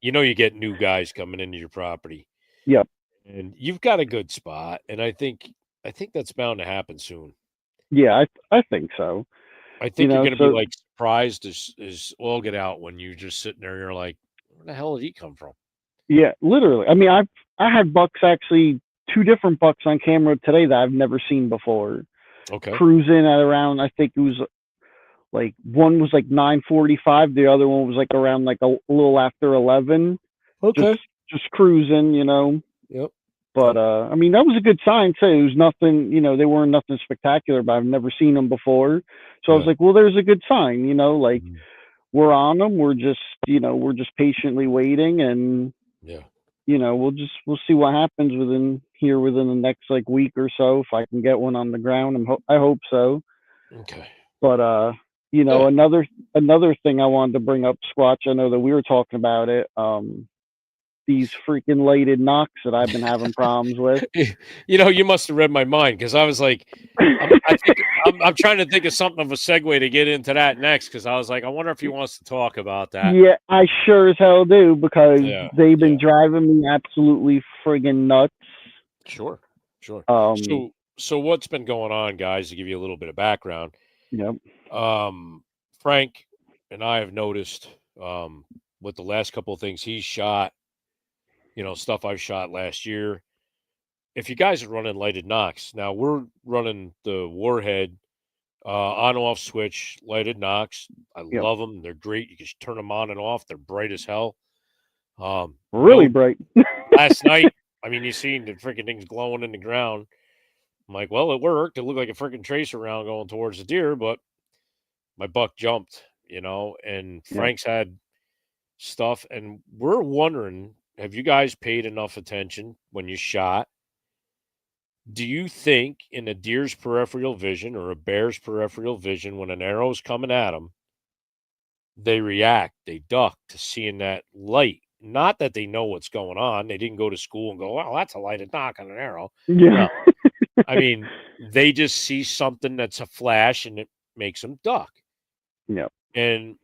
you get new guys coming into your property, Yep. and you've got a good spot, and I think that's bound to happen soon. Yeah, I think so. I think you're going to be So like surprised as all get out when you're just sitting there. You're like, where the hell did he come from? yeah, literally. I mean, I had bucks, actually 2 different bucks on camera today that I've never seen before. Okay. Cruising at around, I think it was like, one was like 9:45, the other one was like around like a little after 11. Okay. Just cruising, Yep. But I mean, that was a good sign too. It was nothing, they weren't nothing spectacular, but I've never seen them before. So I was Yeah. like, well, there's a good sign, like Mhm. we're on them. We're just patiently waiting, and Yeah. we'll see what happens within the next like week or so. If I can get one on the ground, I hope so. Okay. But Yeah. another thing I wanted to bring up, Squatch. I know that we were talking about it. These freaking lighted knocks that I've been having problems with. You must have read my mind because I was like, I'm trying to think of something of a segue to get into that next because I was like, I wonder if he wants to talk about that. Yeah, I sure as hell do, because Yeah. they've been Yeah. driving me absolutely friggin' nuts. Sure. Sure. Um, So what's been going on, guys? To give you a little bit of background, yep, Frank and I have noticed with the last couple of things he's shot, stuff I've shot last year. If you guys are running lighted knocks, now we're running the Warhead on-off switch lighted knocks. I yep, love them. They're great. You can just turn them on and off. They're bright as hell. really No, bright. last night, I mean, you seen the freaking things glowing in the ground. I'm like, well, it worked. It looked like a freaking tracer round going towards the deer, but my buck jumped, and Yep. Frank's had stuff. And we're wondering, have you guys paid enough attention when you shot? Do you think in a deer's peripheral vision or a bear's peripheral vision, when an arrow's coming at them, they react, they duck to seeing that light? Not that they know what's going on. They didn't go to school and go, well, that's a lighted knock on an arrow. Yeah. No. I mean, they just see something that's a flash and it makes them duck. Yep. And,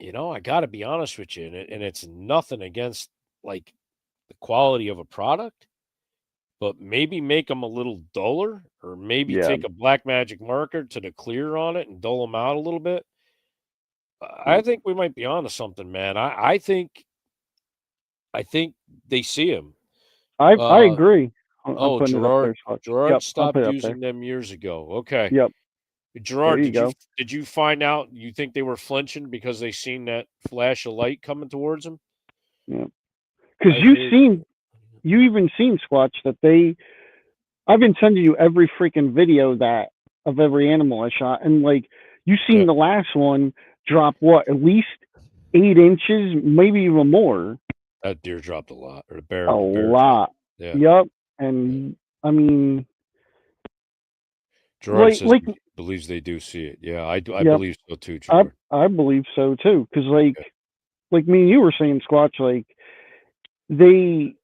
I got to be honest with you, and it's nothing against like the quality of a product, but maybe make them a little duller, or maybe Yeah. take a black magic marker to the clear on it and dull them out a little bit. I think we might be onto something, man. I think they see him. I agree. I'm Oh, putting it up there, Squatch. Gerard Yep, I'll put stopped it up there. using them years ago. Okay. Yep, there Gerard, you go. did you find out you think they were flinching because they seen that flash of light coming towards them? Yeah, because I heard you even seen Squatch that I've been sending you every freaking video of every animal I shot, and like you yeah, seen the last one drop what at least 8 inches, maybe even more. that deer dropped a lot, or A the bear dropped. lot. Yeah. Yep. Yeah. And I mean, Gerard says like, he believes they do see it. Yeah, I yep. believe so too, I Gerard. I believe so too. Because Yeah. like me and you were saying, Squatch, like they,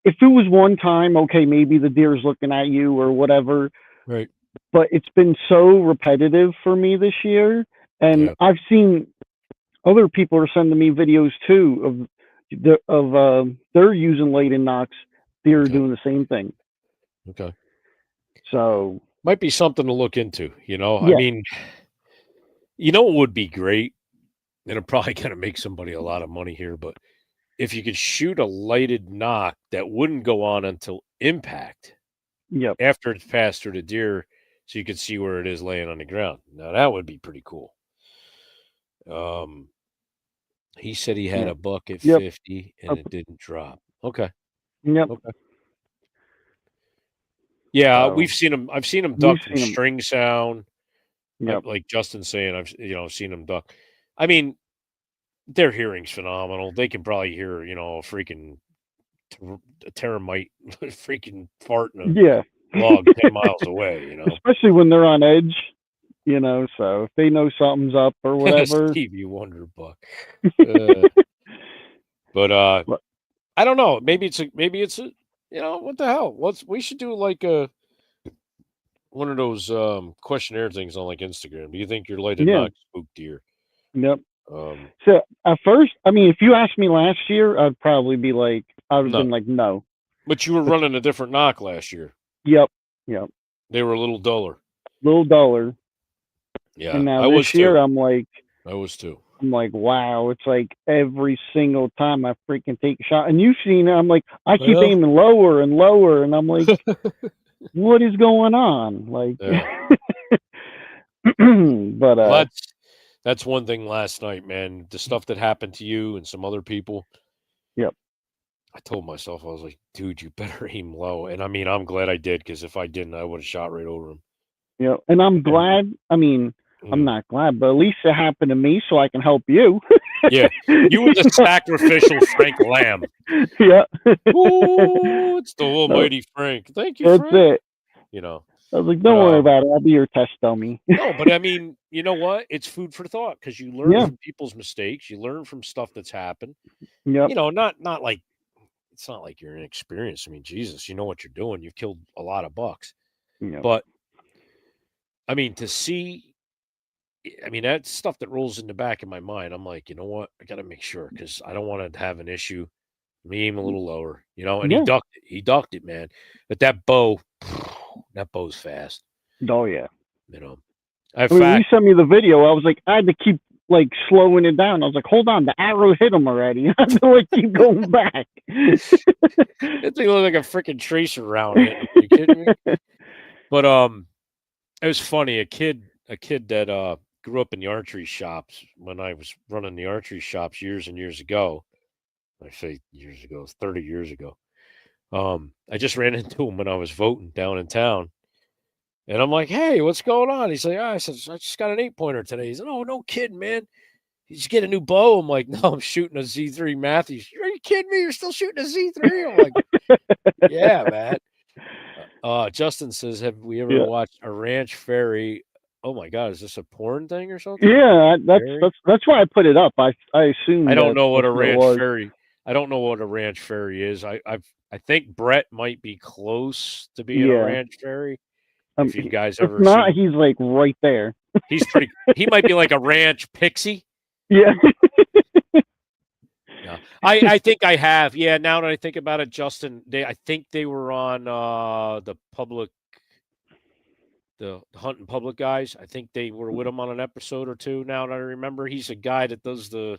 if it was one time, okay, maybe the deer's looking at you or whatever, Right. but it's been so repetitive for me this year, and Yeah. I've seen other people are sending me videos too of they're using light and knocks. They're Okay. doing the same thing. Okay. So Might be something to look into, you know? I yeah, mean, you know what would be great? And I'm probably gonna make somebody a lot of money here, but if you could shoot a lighted knock that wouldn't go on until impact yep, after it's passed through the deer, so you could see where it is laying on the ground. Now that would be pretty cool. Um, he said he had yep, a buck at yep, 50 and up, it didn't drop. Okay. yep. Okay. Yeah, So I've seen him we've duck from seen them. string sound. Yep. Like Justin's saying, I've seen him duck. I mean, their hearing's phenomenal. They can probably hear, a freaking a termite freaking fart in Yeah. a log 10 miles away. Especially when they're on edge, so if they know something's up or whatever. Stevie Wonder buck. Uh, but But, I don't know. Maybe it's a what the hell? We should do like one of those questionnaire things on like Instagram. Do you think you're lighted yeah. knock spook deer? Yep. Um, So at first, I mean, if you asked me last year, I'd probably be like, I would have no. been like, no. But you were But running a different knock last year. yep, yep, They were a little duller. little duller. And Yeah, now I this was year, too. I'm like, wow, it's like every single time I freaking take a shot. And you've seen it, I'm like, I keep Well, aiming lower and lower, and I'm like, what is going on? Like, yeah. but Well, that's one thing last night, man. The stuff that happened to you and some other people. yep, I told myself, I was like, dude, you better aim low. And I mean, I'm glad I did, because if I didn't, I would have shot right over him. yep. And I'm And glad. I mean, I'm mm, not glad, but at least it happened to me, so I can help you. yeah, you were the sacrificial Frank Lamb. Yeah. Oh, it's the So almighty Frank. Thank you, that's Frank. it. You know, I was like, but don't worry about it. I'll be your test dummy. no, but I mean, you know what? It's food for thought, because you learn Yeah. from people's mistakes. You learn from stuff that's happened. Yep. Not like it's not like you're inexperienced. I mean, Jesus, you know what you're doing. You've killed a lot of bucks. Yep. But I mean, to see, I mean, that's stuff that rolls in the back of my mind. I'm like, you know what? I got to make sure, because I don't want to have an issue. Me aim a little lower, and he Yeah. ducked it. He ducked it, man. But that bow, that bow's fast. Oh yeah. In I mean, when you fact, sent me the video, I was like, I had to keep like slowing it down. I was like, hold on, the arrow hit him already. I had to like keep going back. that thing looked like a freaking tracer round hitting him. Are you kidding me? But it was funny. A kid that grew up in the archery shops when I was running the archery shops years and years ago. I say years ago, 30 years ago. I just ran into him when I was voting down in town. And I'm like, hey, what's going on? He's like, I said, I just got an 8-pointer today. He's like, oh, no kidding, man. Did you get a new bow? I'm like, no, I'm shooting a Z3 Matthews. Are you kidding me? You're still shooting a Z3? I'm like, yeah, man. Justin says, have we ever Yeah. watched a ranch fairy? Oh my God, is this a porn thing or something? Yeah, Fairy? that's why I put it up. I I assumed don't know what that's a what it ranch was. fairy. I don't know what a ranch fairy is. I think Brett might be close to being a Yeah. ranch fairy. If you guys If ever not, seen, he's like right there. he might be like a ranch pixie. Yeah. Yeah, I think I have. Yeah, now that I think about it, Justin, I think they were on the public. the Hunting Public guys. I think they were with him on an episode or two. Now that I remember, he's a guy that does the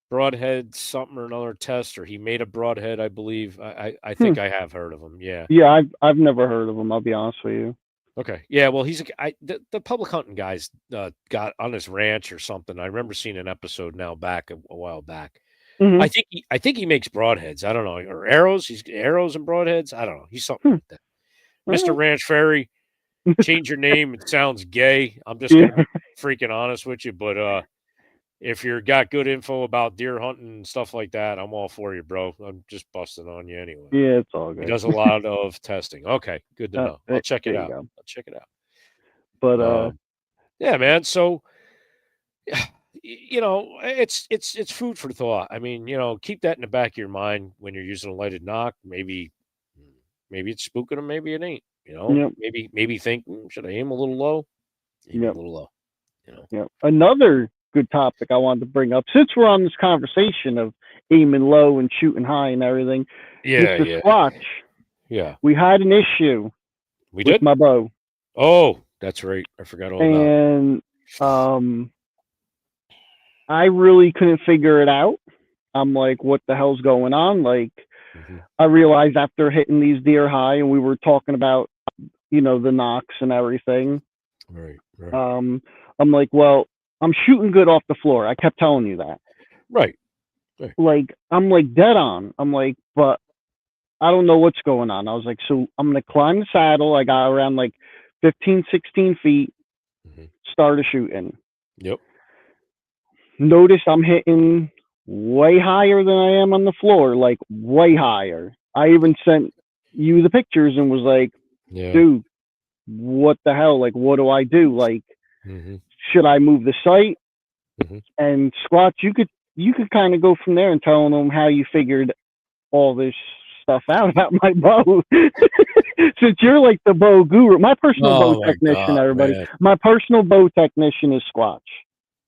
broadhead something or another test, or he made a broadhead, I believe. I think I have heard of him. Yeah. Yeah, I've never heard of him. I'll be honest with you. Okay. Yeah. Well, the public hunting guys got on his ranch or something. I remember seeing an episode now back a while back. Mhm. I think he makes broadheads. I don't know, or arrows. He's arrows and broadheads. I don't know. He's something like that. Mr. Ranch Fairy, change your name. It sounds gay. I'm just gonna be freaking honest with you, but if you're got good info about deer hunting and stuff like that, I'm all for you, bro. I'm just busting on you anyway. Yeah, it's all good. He does a lot of testing. Okay, good to know. I'll check it out. I'll check it out. But yeah, man. So it's food for thought. I mean, keep that in the back of your mind when you're using a lighted knock. Maybe it's spooking them. Maybe it ain't. Yep. Maybe think, should I aim a little low? Aim a little low. Yeah. Another good topic I wanted to bring up, since we're on this conversation of aiming low and shooting high and everything. Yeah, Mr. Squatch. Yeah. We had an issue. We did? With my bow. Oh, that's right. I forgot all about it. And I really couldn't figure it out. I'm like, what the hell's going on? Like, I realized after hitting these deer high, and we were talking about, the knocks and everything. Right. I'm like, well, I'm shooting good off the floor. I kept telling you that. Right. Like, I'm like dead on. I'm like, but I don't know what's going on. I was like, so I'm going to climb the saddle. I got around like 15, 16 feet, started shooting. Yep. Notice I'm hitting way higher than I am on the floor, like way higher. I even sent you the pictures and was like, dude, what the hell? Like, what do I do? Like, should I move the sight? And Squatch, you could kind of go from there and tell them how you figured all this stuff out about my bow. Since you're like the bow guru, my personal bow technician, everybody. Man. My personal bow technician is Squatch,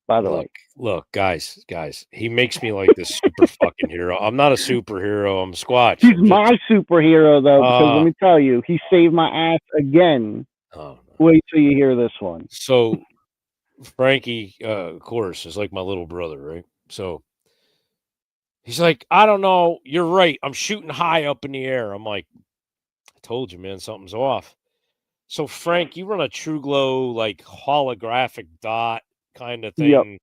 by the way. Look, guys, he makes me like this super fucking hero. I'm not a superhero. I'm Squatch. He's my superhero, though, because let me tell you, he saved my ass again. Oh, no. Wait till you hear this one. So, Frankie, of course, is like my little brother, right? So, he's like, I don't know. You're right. I'm shooting high up in the air. I'm like, I told you, man, something's off. So, Frank, you run a True Glow, like, holographic dot kind of thing. Yep.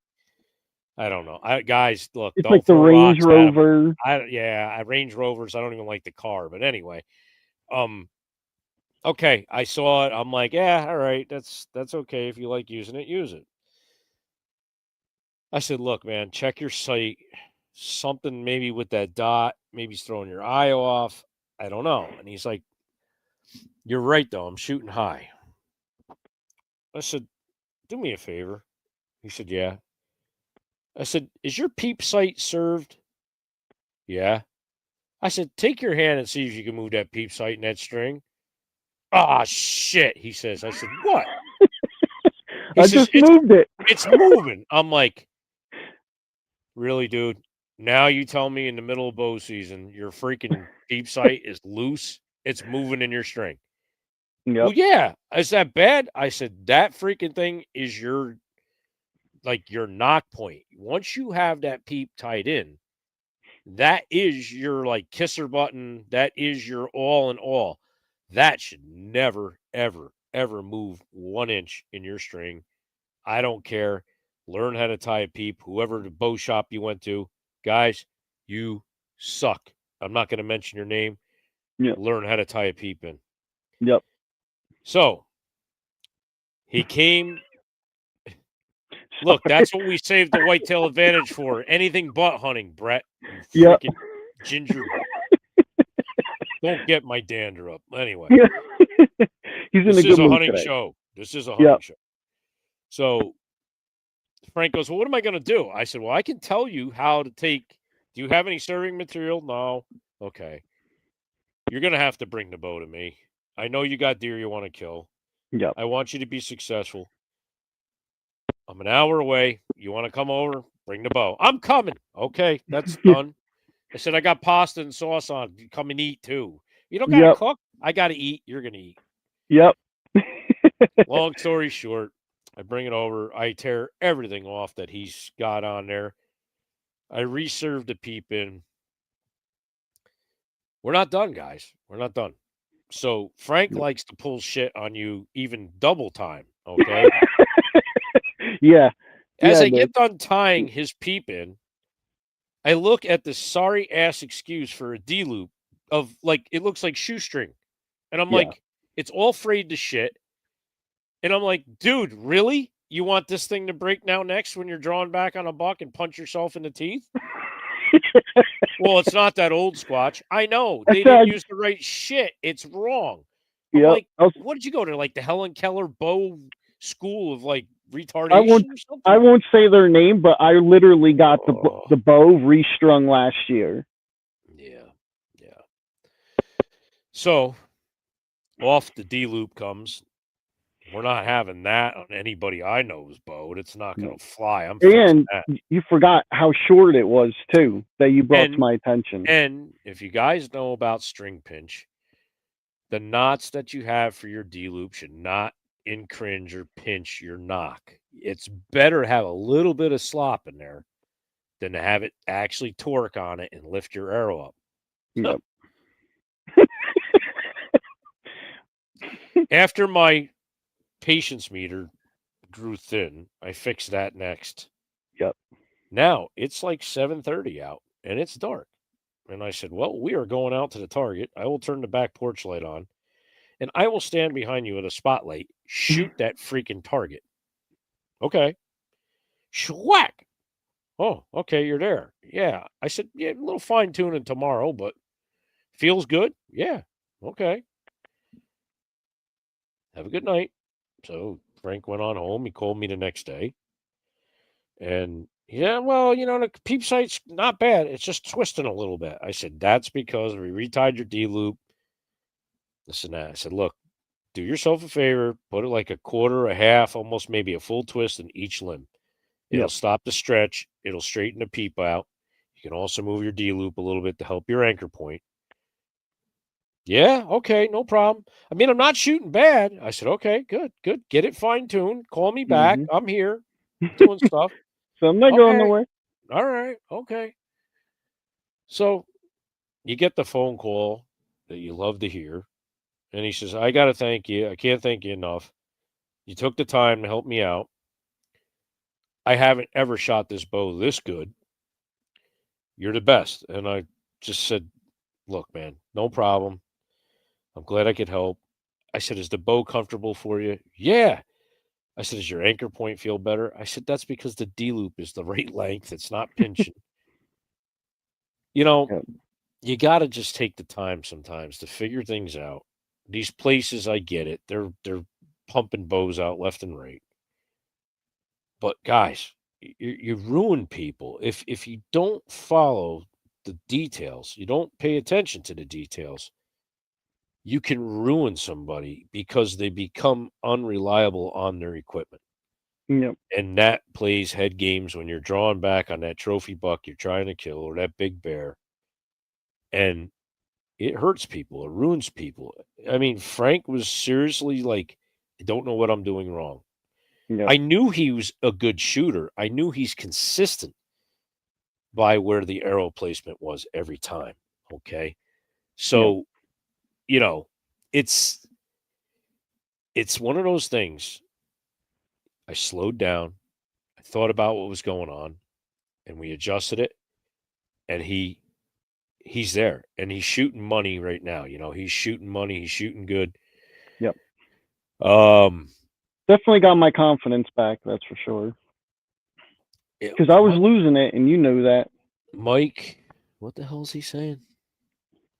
I don't know. Guys, look, it's don't like the Range Rover. Range Rovers. I don't even like the car, but anyway. Okay, I saw it. I'm like, yeah, all right, that's okay. If you like using it, use it. I said, look, man, check your sight. Something maybe with that dot, maybe he's throwing your eye off. I don't know. And he's like, you're right, though. I'm shooting high. I said, do me a favor. He said, yeah. I said, is your peep sight served? Yeah. I said, take your hand and see if you can move that peep sight in that string. Ah, shit, he says. I said, what? I just moved it. It's moving. I'm like, really, dude? Now you tell me in the middle of bow season, your freaking peep sight is loose. It's moving in your string. Yep. Well, yeah. Is that bad? I said, that freaking thing is your knock point. Once you have that peep tied in, that is your like kisser button. That is your all in all. That should never, ever, ever move 1 inch in your string. I don't care. Learn how to tie a peep. Whoever the bow shop you went to, guys, you suck. I'm not going to mention your name. Yep. Learn how to tie a peep in. Yep. So he came. Look, that's what we saved the Whitetail Advantage for. Anything but hunting, Brett. You freaking ginger. Don't get my dander up. Anyway. He's in a good mood hunting today. show. This is a hunting show. So Frank goes, well, what am I going to do? I said, well, I can tell you how to take. Do you have any serving material? No. Okay. You're going to have to bring the bow to me. I know you got deer you want to kill. Yeah. I want you to be successful. I'm an hour away. You want to come over? Bring the bow. I'm coming. Okay, that's done. I said, I got pasta and sauce on. You come and eat too. You don't got to cook. I got to eat. You're going to eat. Yep. Long story short, I bring it over. I tear everything off that he's got on there. I reserve the peep in. We're not done, guys. We're not done. So Frank Yep. likes to pull shit on you even double time. Okay. Yeah. As Yeah, I dude. get done tying his peep in, I look at the sorry ass excuse for a D loop of like it looks like shoestring. And I'm Yeah. like, it's all frayed to shit. And I'm like, dude, really? You want this thing to break now next when you're drawing back on a buck and punch yourself in the teeth? Well, it's not that old, Squatch. I know I they didn't said, use the right shit. It's wrong. I'm yep. like, what did you go to? Like the Helen Keller bow school of like I won't retardation or I something? won't say their name, but I literally got Oh, the bow restrung last year. yeah, yeah. So off the D loop comes. We're not having that on anybody I know's boat. It's not going No. to fly. I'm fixing And that. you forgot how short it was too that you brought to And my attention. and if you guys know about string pinch, the knots that you have for your D loop should not incringe or pinch your knock. It's better to have a little bit of slop in there than to have it actually torque on it and lift your arrow up. Yep. After my patience meter grew thin, I fixed that next. Yep. Now it's like 7:30 out and it's dark. And I said, well, we are going out to the target. I will turn the back porch light on and I will stand behind you with a spotlight, shoot that freaking target. Okay. Schwack. Oh, okay, you're there. Yeah. I said, yeah, a little fine tuning tomorrow, but feels good. Yeah. Okay. Have a good night. So Frank went on home. He called me the next day. And yeah, well, the peep sight's not bad. It's just twisting a little bit. I said, that's because we retied your D loop. This and that. I said, look, do yourself a favor, put it like a quarter, a half, almost maybe a full twist in each limb. It'll Yep. stop the stretch. It'll straighten the peep out. You can also move your D loop a little bit to help your anchor point. Yeah, okay, no problem. I mean, I'm not shooting bad. I said, okay, good, good. Get it fine tuned. Call me back. Hmm. I'm here doing stuff. So I'm not going Okay. nowhere. All right. Okay. So you get the phone call that you love to hear. And he says, I got to thank you. I can't thank you enough. You took the time to help me out. I haven't ever shot this bow this good. You're the best. And I just said, look, man, no problem. I'm glad I could help. I said, is the bow comfortable for you? Yeah. I said, does your anchor point feel better? I said, that's because the D loop is the right length. It's not pinching. You know, Yep. you got to just take the time sometimes to figure things out. These places, I get it. They're pumping bows out left and right. But guys, you ruin people if you don't follow the details. You don't pay attention to the details. You can ruin somebody because they become unreliable on their equipment. Yep. And that plays head games when you're drawing back on that trophy buck you're trying to kill or that big bear. And it hurts people. It ruins people. I mean, Frank was seriously like, I don't know what I'm doing wrong. Yep. I knew he was a good shooter. I knew he's consistent by where the arrow placement was every time. Okay. Yep. So, you know, it's one of those things. I slowed down. I thought about what was going on and we adjusted it and he's there and he's shooting money right now. He's shooting money, he's shooting good. Yep. Um Definitely got my confidence back. That's for sure. it- Because I was Mi- losing it, and you know that. Mike, what the hell is he saying?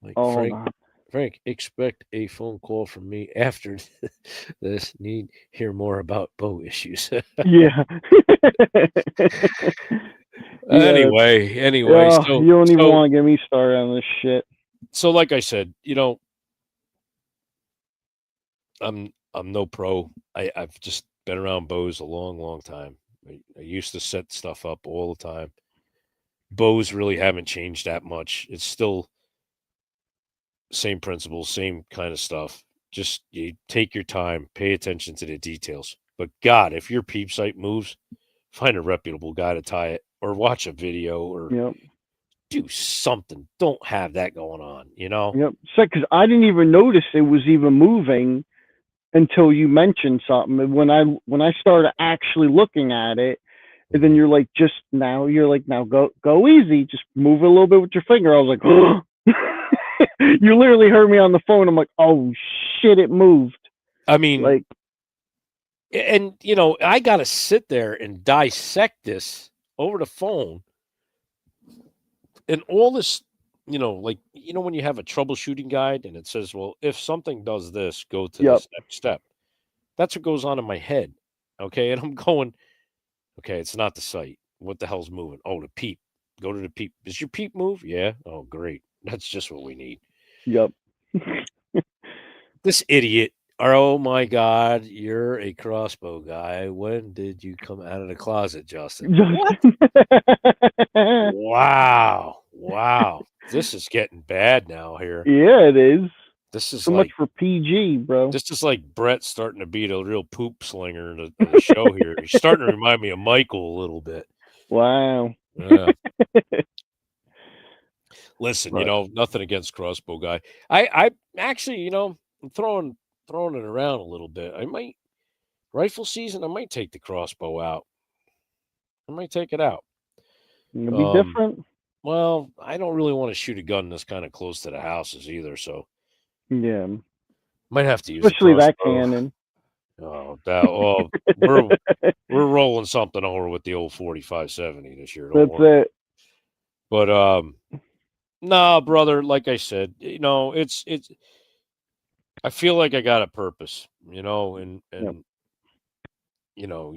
Like Oh, hold on. Frank, expect a phone call from me after this. Need hear more about bow issues. Yeah. Yeah. Anyway, Yeah. so You don't even so want to get me started on this shit. so like I said, I'm no pro. I've just been around bows a long, long time. I used to set stuff up all the time. Bows really haven't changed that much. It's still same principles, same kind of stuff. Just you take your time, pay attention to the details. But God, if your peep sight moves, find a reputable guy to tie it, or watch a video, or Yep. do something. Don't have that going on, you know? Yep. So, because I didn't even notice it was even moving until you mentioned something. And when I started actually looking at it, and then you're like, now go easy, just move it a little bit with your finger. I was like, oh. You literally heard me on the phone. I'm like, oh shit, it moved. I mean, Like, and you know, I got to sit there and dissect this over the phone, and all this, you know, like, you know, when you have a troubleshooting guide and it says, well, if something does this, go to yep, this next step. That's what goes on in my head. Okay. And I'm going, okay, it's not the sight. What the hell's moving? Oh, the peep. Go to the peep. Does your peep move? Yeah. Oh, great. That's just what we need. yep. This idiot. Oh my God, you're a crossbow guy. When did you come out of the closet, Justin? What? Wow. Wow. This is getting bad now here. Yeah, it is. This is So like much for PG, bro. this is like Brett starting to be a real poop slinger in the show here. He's starting to remind me of Michael a little bit. Wow. Yeah. Listen, you But know, nothing against crossbow guy. I actually, you know, I'm throwing it around a little bit. I might rifle season. I might take the crossbow out. I might take it out. it'll be different. Well, I don't really want to shoot a gun this kind of close to the houses either, so Yeah. might have to use Especially a that crossbow. cannon. We're rolling something over with the old 4570 this year. Don't That's worry. it. But nah, brother. Like I said, you know, it's. I feel like I got a purpose, you know, and Yep. you know,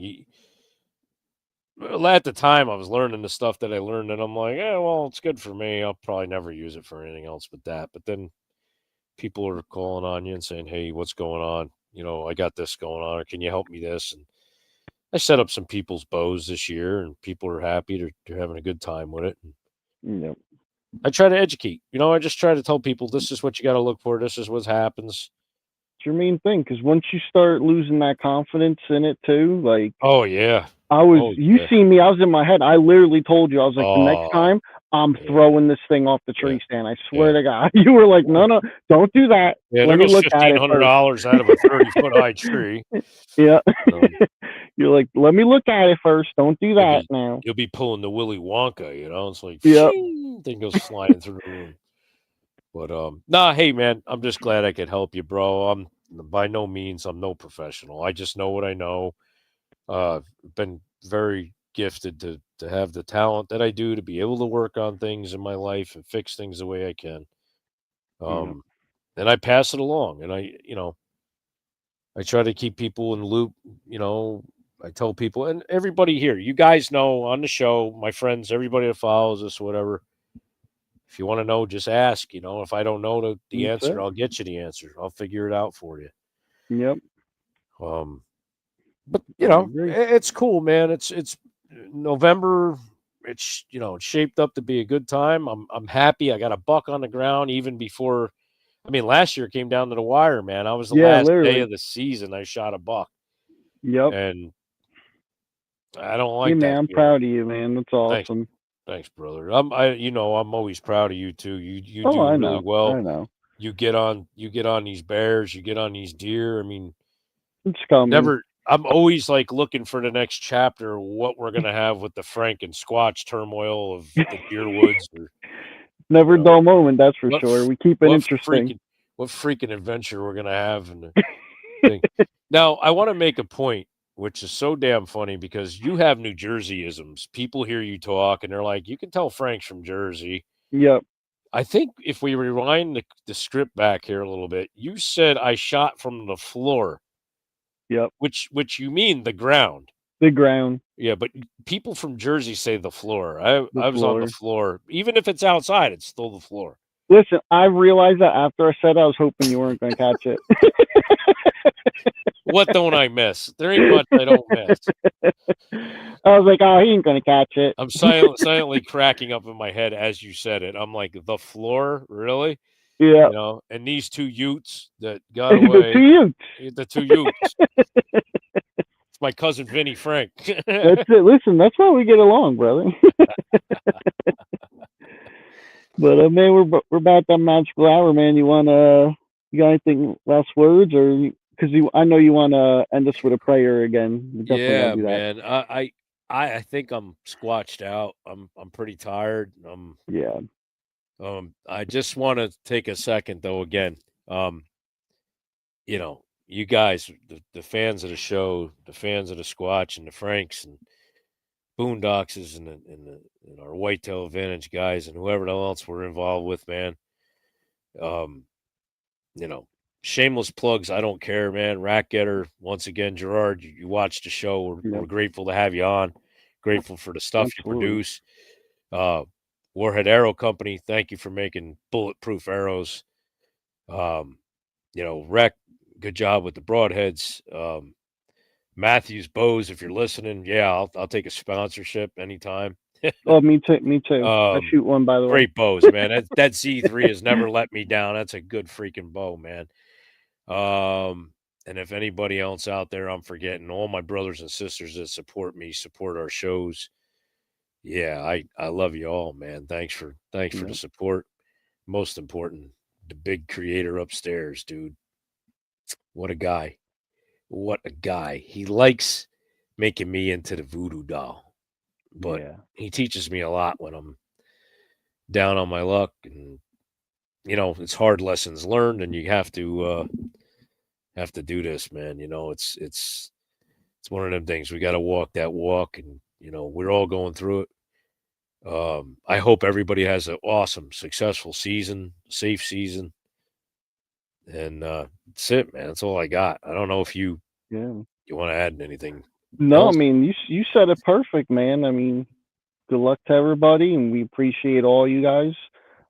well, at the time I was learning the stuff that I learned, and I'm like, yeah, well, it's good for me. I'll probably never use it for anything else but that. But then people are calling on you and saying, hey, what's going on? You know, I got this going on. Or can you help me this? And I set up some people's bows this year, and people are happy. They're having a good time with it. And Yep. I try to educate. You know, I just try to tell people this is what you got to look for. This is what happens. It's your main thing, because once you start losing that confidence in it too, like, Oh yeah. you see me, I was in my head. I literally told you, I was like, the next time I'm throwing this thing off the tree stand. I swear to God. You were like, no, don't do that. Yeah, Let there me goes look at it $1,500 out of a 30-foot high tree. Yeah. You're like, let me look at it first. Don't do that now. You'll be pulling the Willy Wonka, you know. It's like, Yep. Thing goes sliding through the room. But nah, hey man, I'm just glad I could help you, bro. I'm by no means I'm no professional. I just know what I know. Been very gifted to have the talent that I do to be able to work on things in my life and fix things the way I can. And I pass it along, and I try to keep people in the loop. You know, I tell people and everybody here, you guys know on the show, my friends, everybody that follows us, whatever. If you want to know, just ask. You know, if I don't know the answer, I'll get you the answer. I'll figure it out for you. Yep. But you know, it's cool, man. It's November. It's it's shaped up to be a good time. I'm happy. I got a buck on the ground even before. I mean, last year it came down to the wire, man. I was the last day of the season. I shot a buck. Yep. And I don't like that. Man, I'm proud of you, man. That's awesome. Thanks, brother. I'm always proud of you too. You do really well. I know. You get on these bears. You get on these deer. I mean, it's coming. I'm always like looking for the next chapter, what we're gonna have with the Frank and Squatch turmoil of the deer woods. Never dull moment, that's for sure. We keep it interesting. What freaking adventure we're gonna have in the thing. Now, I want to make a point, which is so damn funny because you have New Jerseyisms. People hear you talk and they're like, you can tell Frank's from Jersey. Yep. I think if we rewind the script back here a little bit, you said I shot from the floor. Yep. Which you mean the ground. The ground. Yeah, but people from Jersey say the floor. I was on the floor. Even if it's outside, it's still the floor. Listen, I realized that after I said I was hoping you weren't going to catch it. What don't I miss? There ain't much I don't miss. I was like, oh, he ain't going to catch it. I'm silently cracking up in my head as you said it. I'm like, the floor? Really? Yeah. And these two Utes that got The away. 2 Utes. The 2 Utes. It's my cousin Vinny Frank. That's it. Listen, that's why we get along, brother. But man, we're about that magical hour, man. You got anything last words, or because I know you want to end us with a prayer again. We definitely Yeah, gotta do that. man. I think I'm squatched out. I'm pretty tired. Yeah. I just want to take a second though. Again, you guys, the fans of the show, the fans of the Squatch and the Franks and Boondocks and our Whitetail Advantage guys and whoever else we're involved with, man. Shameless plugs. I don't care, man. Rat Getter, once again, Gerard, you watched the show. We're grateful to have you on. Grateful for the stuff Absolutely. you produce. Warhead Arrow Company, thank you for making bulletproof arrows. Rec, good job with the broadheads. Matthews Bows, if you're listening, yeah, I'll take a sponsorship anytime. Oh, me too. I shoot one, by the way. Great bows, man. That Z3 has never let me down. That's a good freaking bow, man. And if anybody else out there I'm forgetting, all my brothers and sisters that support me, support our shows. Yeah, I love you all, man. Thanks for the support. Most important, the big creator upstairs, dude. What a guy. What a guy. He likes making me into the voodoo doll. But he teaches me a lot when I'm down on my luck, and it's hard lessons learned, and you have to do this, man. It's one of them things. We got to walk that walk, and we're all going through it. I hope everybody has an awesome, successful season, safe season. And that's it, man. That's all I got. I don't know if you want to add anything. No, else? I mean, you said it perfect, man. I mean, good luck to everybody, and we appreciate all you guys.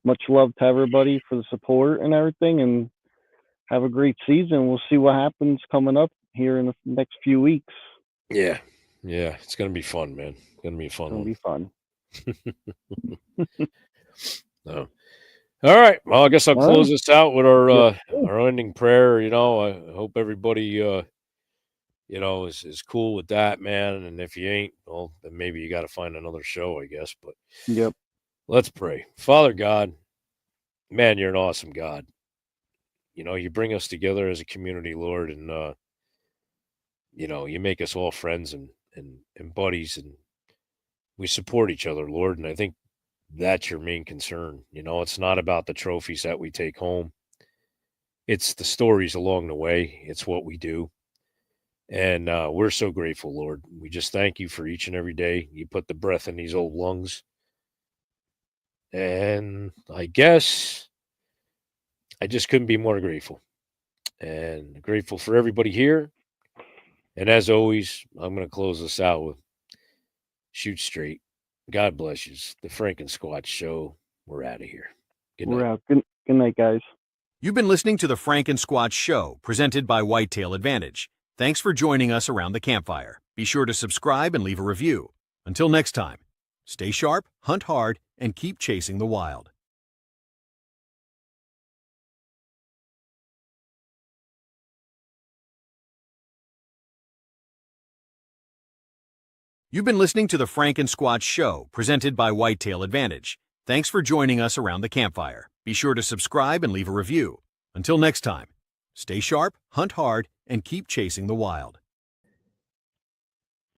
Much love to everybody for the support and everything, and have a great season. We'll see what happens coming up here in the next few weeks. Yeah. It's gonna be fun, man. It's gonna be a fun one. Be fun. No. All right. Well, I guess I'll close this out with our ending prayer. I hope everybody is cool with that, man. And if you ain't, well, then maybe you got to find another show, I guess. But let's pray. Father God, man, you're an awesome God. You bring us together as a community, Lord, and you make us all friends and buddies, and we support each other, Lord. And I think that's your main concern. It's not about the trophies that we take home. It's the stories along the way. It's what we do. And we're so grateful, Lord. We just thank you for each and every day. You put the breath in these old lungs. And I guess I just couldn't be more grateful. And grateful for everybody here. And as always, I'm going to close this out with shoot straight. God bless you. The Frank and Squatch Show. We're out of here. Good night. We're out. Good night, guys. You've been listening to the Frank and Squatch Show, presented by Whitetail Advantage. Thanks for joining us around the campfire. Be sure to subscribe and leave a review. Until next time, stay sharp, hunt hard, and keep chasing the wild. You've been listening to the Frank and Squatch Show, presented by Whitetail Advantage. Thanks for joining us around the campfire. Be sure to subscribe and leave a review. Until next time, stay sharp, hunt hard, and keep chasing the wild.